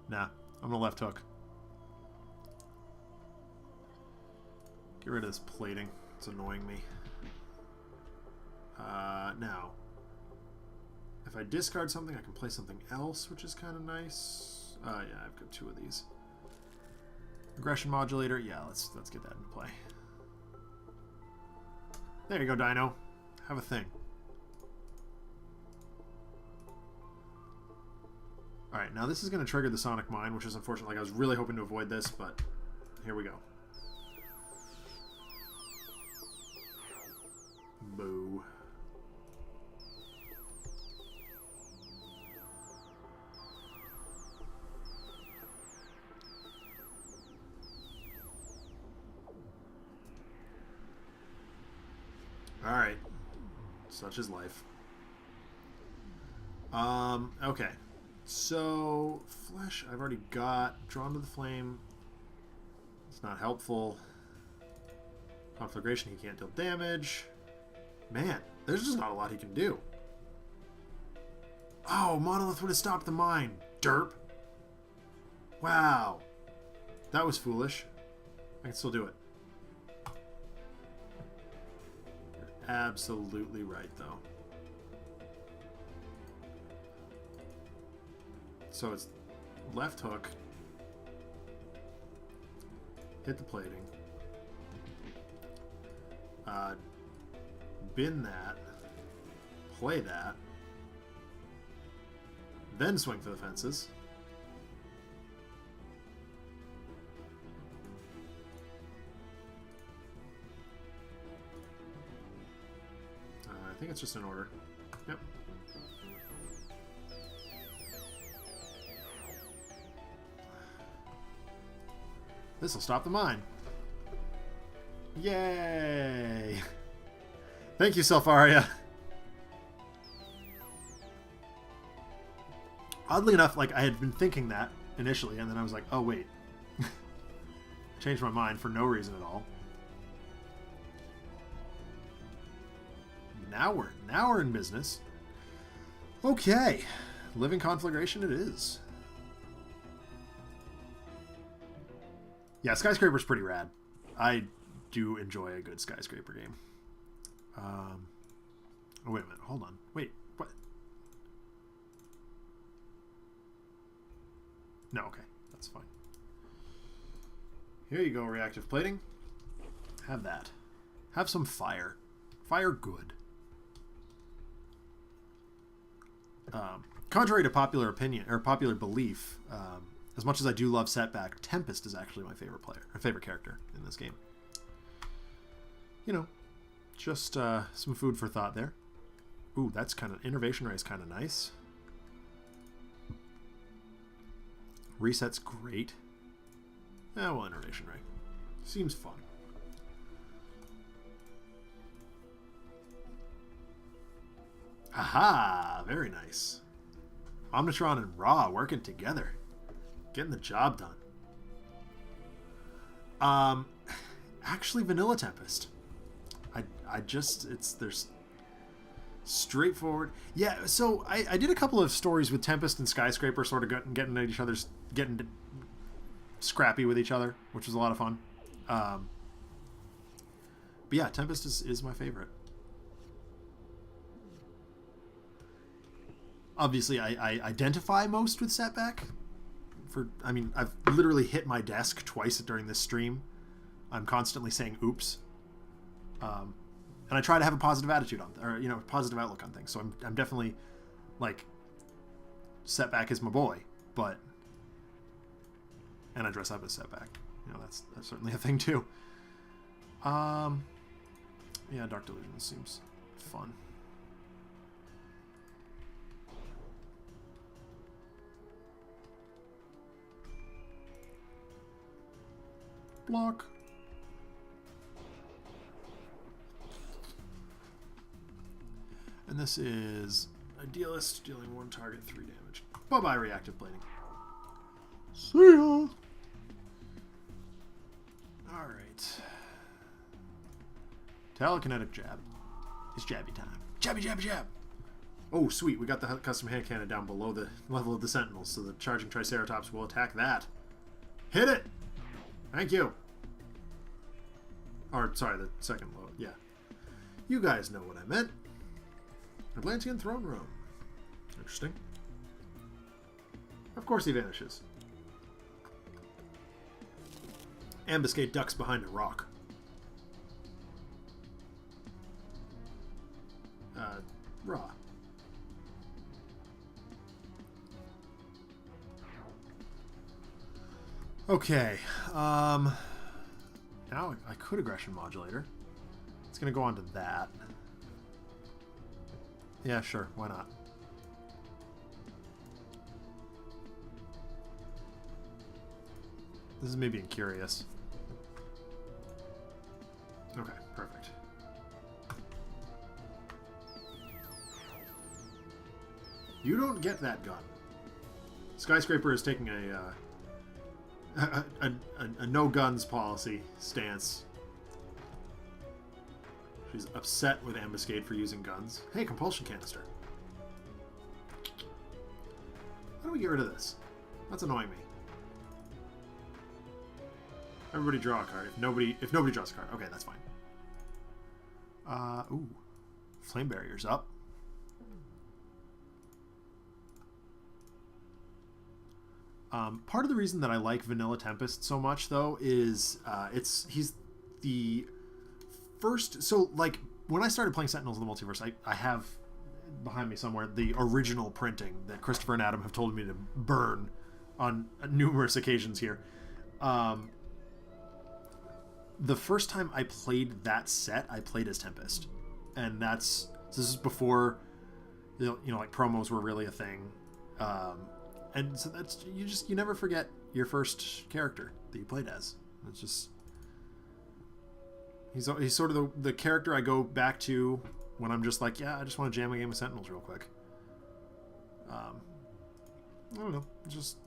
Nah, I'm gonna left hook. Get rid of this plating. It's annoying me. Now, if I discard something, I can play something else, which is kind of nice. Yeah, I've got two of these. Aggression modulator. Yeah, let's get that into play. There you go, Dino. Have a thing. Alright, now this is going to trigger the Sonic Mine, which is unfortunate. Like, I was really hoping to avoid this, but here we go. Boo. Alright. Such is life. Okay. So, Flesh, I've already got. Drawn to the Flame. It's not helpful. Conflagration, he can't deal damage. Man, there's just not a lot he can do. Oh, Monolith would have stopped the mine. Derp. Wow. That was foolish. I can still do it. You're absolutely right, though. So it's left hook. Hit the plating. Bin that. Play that. Then swing for the fences. I think it's just in order. Yep. This will stop the mine. Yay! Thank you, Selfaria. Oddly enough, like, I had been thinking that initially, and then I was like, oh, wait. Changed my mind for no reason at all. Now we're in business. Okay. Living Conflagration it is. Yeah, Skyscraper's pretty rad. I do enjoy a good Skyscraper game. Oh, wait a minute. Hold on. Wait. What? No, okay. That's fine. Here you go, reactive plating. Have that. Have some fire. Fire good. Contrary to popular opinion or popular belief, as much as I do love Setback, Tempest is actually my favorite character in this game. You know, just some food for thought there. Ooh, that's kind of... Innervation Ray is kind of nice. Reset's great. Well, Innervation Ray. Seems fun. Aha! Very nice. Omnitron and Ra working together. Getting the job done. Actually, Vanilla Tempest. There's straightforward. Yeah, so I did a couple of stories with Tempest and Skyscraper sort of getting at each other's, getting scrappy with each other, which was a lot of fun. But yeah, Tempest is my favorite. Obviously, I identify most with Setback. I mean, I've literally hit my desk twice during this stream. I'm constantly saying "oops," and I try to have a positive attitude positive outlook on things. So I'm definitely like, Setback is my boy, and I dress up as Setback. You know, that's certainly a thing too. Yeah, Dark Delusion seems fun. Block. And this is Idealist, dealing 1 target 3 damage. Bye-bye, Reactive Blading. See ya! Alright. Telekinetic Jab. It's jabby time. Jabby, jabby, jab! Oh, sweet. We got the custom hand cannon down below the level of the Sentinels, so the charging Triceratops will attack that. Hit it! Thank you. Or, sorry, the second load. Yeah. You guys know what I meant. Atlantean Throne Room. Interesting. Of course he vanishes. Ambuscade ducks behind a rock. Raw. Okay. Now I could Aggression Modulator. It's going to go on to that. Yeah, sure. Why not? This is me being curious. Okay, perfect. You don't get that gun. Skyscraper is taking a no guns policy stance. She's upset with Ambuscade for using guns. Hey, Compulsion Canister. How do we get rid of this? That's annoying me. Everybody draw a card. If nobody draws a card. Okay, that's fine. Ooh. Flame Barrier's up. Part of the reason that I like Vanilla Tempest so much, though, is he's the first... So, like, when I started playing Sentinels in the Multiverse, I have behind me somewhere the original printing that Christopher and Adam have told me to burn on numerous occasions here. The first time I played that set, I played as Tempest. And this is before, like, promos were really a thing. And so that's, you never forget your first character that you played as. It's just, he's sort of the character I go back to when I'm just like, yeah, I just want to jam a game of Sentinels real quick. I don't know, just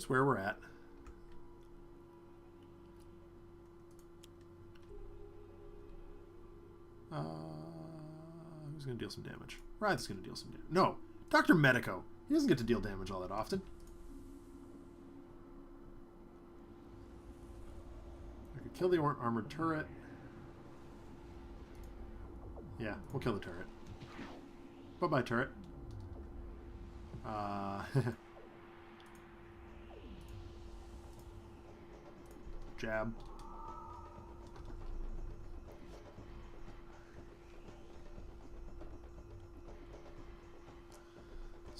where we're at. Who's going to deal some damage? Wraith's going to deal some damage. No, Dr. Medico. He doesn't get to deal damage all that often. I could kill the armored turret. Yeah, we'll kill the turret. Bye-bye, turret. Jab.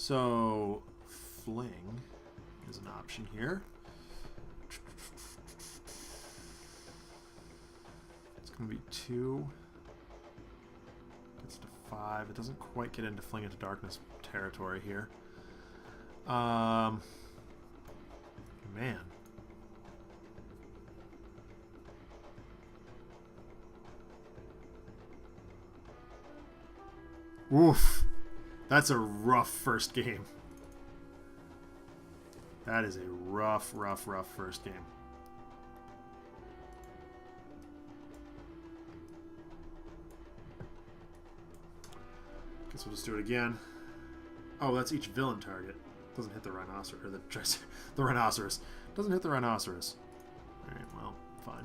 So, fling is an option here. It's going to be 2. Gets to 5. It doesn't quite get into fling into darkness territory here. Man. Oof. That's a rough first game. That is a rough first game. Guess we'll just do it again. Oh, that's each villain target. Doesn't hit the rhinoceros, or the rhinoceros. Doesn't hit the rhinoceros. Alright, well, fine.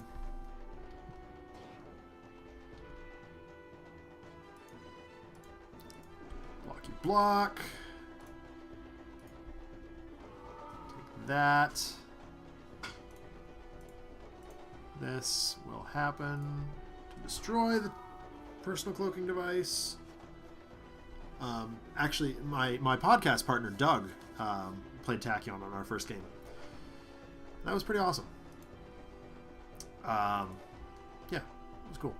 Blocky block. Take that. This will happen to destroy the personal cloaking device. Actually, my podcast partner, Doug, played Tachyon on our first game. That was pretty awesome. Yeah, it was cool.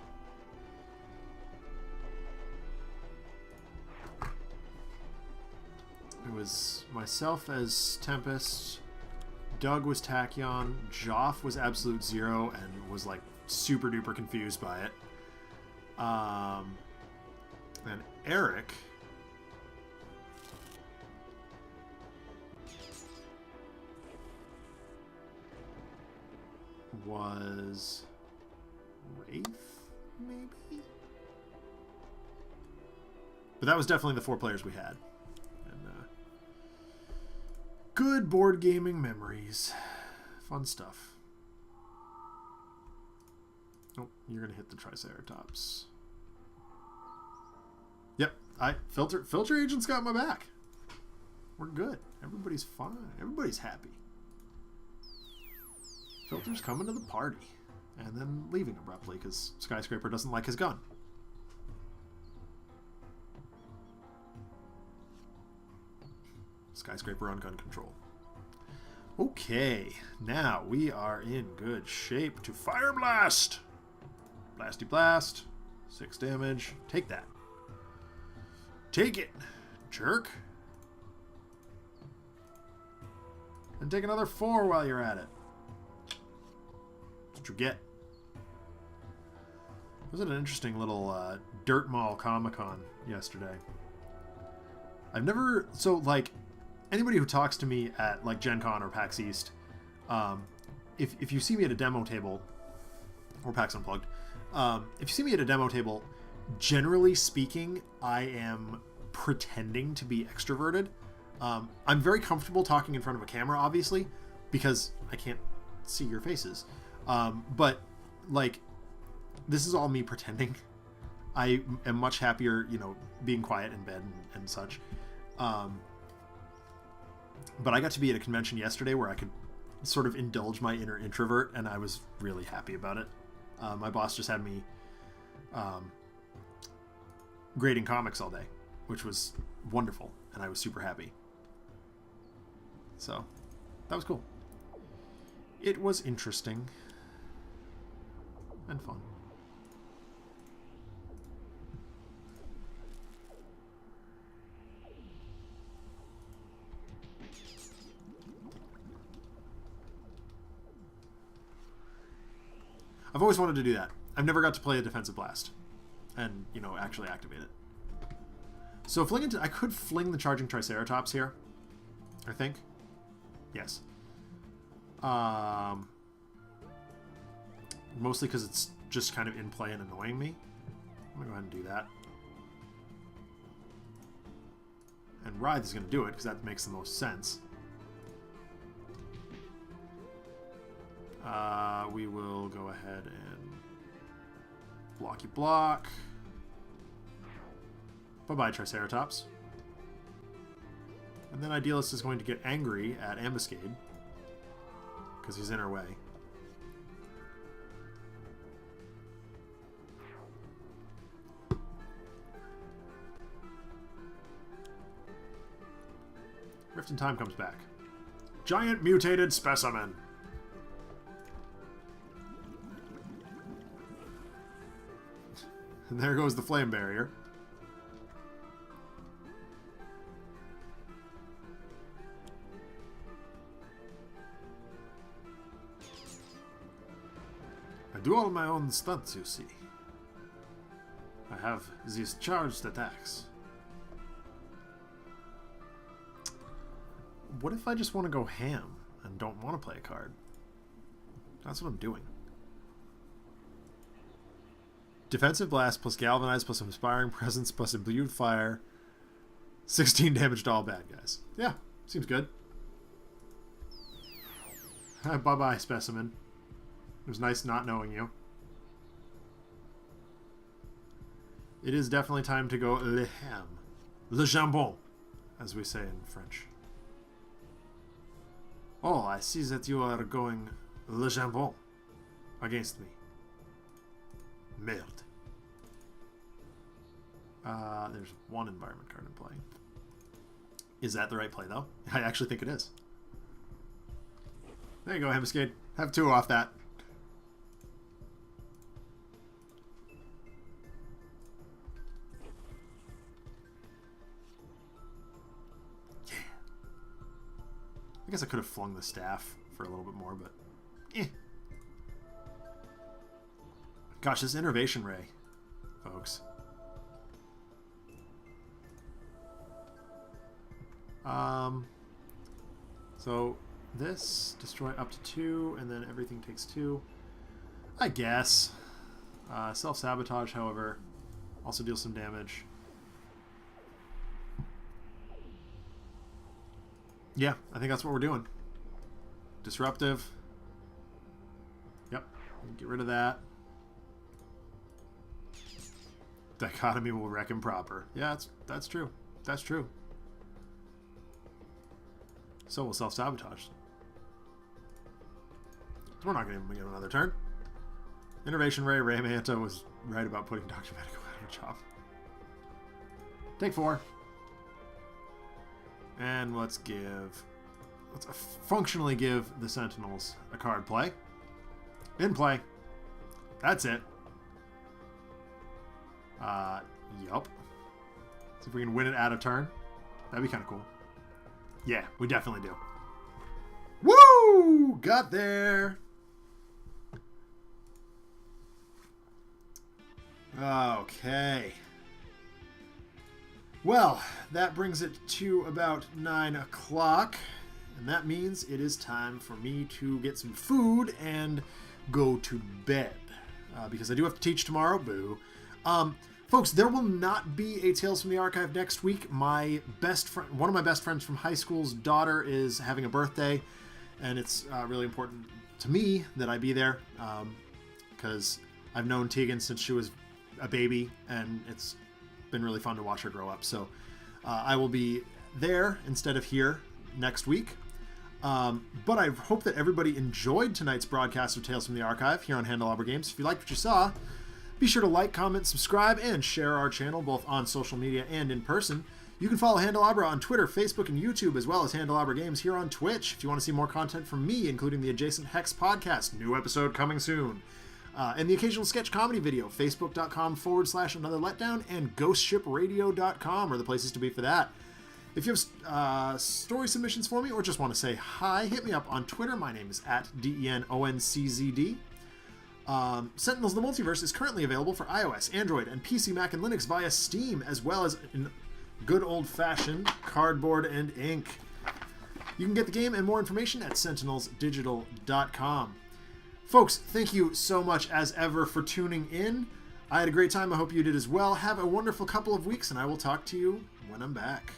It was myself as Tempest, Doug was Tachyon, Joff was Absolute Zero and was like super duper confused by it. And Eric was Wraith, maybe? But that was definitely the 4 players we had. And good board gaming memories. Fun stuff. Oh, you're going to hit the Triceratops. Yep, Filter Agent's got my back. We're good. Everybody's fine. Everybody's happy. Filter's coming to the party. And then leaving abruptly because Skyscraper doesn't like his gun. Skyscraper on gun control. Okay, now we are in good shape to Fire Blast! Blasty Blast. 6 damage. Take that. Take it, jerk. And take another 4 while you're at it. That's what you get. Was it an interesting little Dirt Mall Comic-Con yesterday? I've never... So, like, anybody who talks to me at, like, Gen Con or PAX East, if you see me at a demo table, or PAX Unplugged, if you see me at a demo table, generally speaking, I am pretending to be extroverted. I'm very comfortable talking in front of a camera, obviously, because I can't see your faces. But, like, this is all me pretending. I am much happier, you know, being quiet in bed and such. But I got to be at a convention yesterday where I could sort of indulge my inner introvert, and I was really happy about it. My boss just had me grading comics all day, which was wonderful, and I was super happy. So, that was cool. It was interesting and fun. I've always wanted to do that. I've never got to play a defensive blast and, you know, actually activate it. So I could fling the charging Triceratops here, I think. Yes. Mostly because it's just kind of in play and annoying me. I'm going to go ahead and do that. And Wraith is going to do it because that makes the most sense. We will go ahead and blocky block. Bye-bye, Triceratops. And then Idealist is going to get angry at Ambuscade because he's in her way. Rift in Time comes back. Giant mutated specimen. And there goes the flame barrier. I do all my own stunts, you see. I have these charged attacks. What if I just want to go ham and don't want to play a card? That's what I'm doing. Defensive Blast plus Galvanize plus Inspiring Presence plus Imbued Fire. 16 damage to all bad guys. Yeah, seems good. Bye-bye, Specimen. It was nice not knowing you. It is definitely time to go le ham. Le jambon, as we say in French. Oh, I see that you are going le jambon against me. Merde. There's one environment card in play. Is that the right play, though? I actually think it is. There you go, Ambuscade. Have 2 off that. Yeah. I guess I could have flung the staff for a little bit more, but eh. Gosh, this Innervation Ray, folks. So this, destroy up to 2, and then everything takes 2. I guess. Self-sabotage, however, also deals some damage. Yeah, I think that's what we're doing. Disruptive. Yep, get rid of that. Dichotomy will wreck him proper. Yeah, that's true. That's true. So will self-sabotage. We're not going to even get another turn. Innervation Ray, Ray Manta was right about putting Dr. Medico out of a job. Take 4. And let's functionally give the Sentinels a card play. In play. That's it. Yup. See if we can win it out of turn. That'd be kind of cool. Yeah, we definitely do. Woo! Got there. Okay. Well, that brings it to about 9 o'clock. And that means it is time for me to get some food and go to bed. Because I do have to teach tomorrow. Boo. Folks, there will not be a Tales from the Archive next week. My best friend, one of my best friends from high school's daughter is having a birthday, and it's really important to me that I be there because I've known Tegan since she was a baby, and it's been really fun to watch her grow up. So I will be there instead of here next week. But I hope that everybody enjoyed tonight's broadcast of Tales from the Archive here on Handelabra Games. If you liked what you saw, be sure to like, comment, subscribe, and share our channel both on social media and in person. You can follow Handelabra on Twitter, Facebook, and YouTube, as well as Handelabra Games here on Twitch. If you want to see more content from me, including the Adjacent Hex podcast, new episode coming soon, and the occasional sketch comedy video, facebook.com/Another Letdown, and ghostshipradio.com are the places to be for that. If you have story submissions for me or just want to say hi, hit me up on Twitter. My name is @DENONCZD. Sentinels: The Multiverse is currently available for iOS, Android, and PC, Mac, and Linux via Steam, as well as in good old-fashioned cardboard and ink. You can get the game and more information at sentinelsdigital.com. Folks, thank you so much as ever for tuning in. I had a great time. I hope you did as well. Have a wonderful couple of weeks, and I will talk to you when I'm back.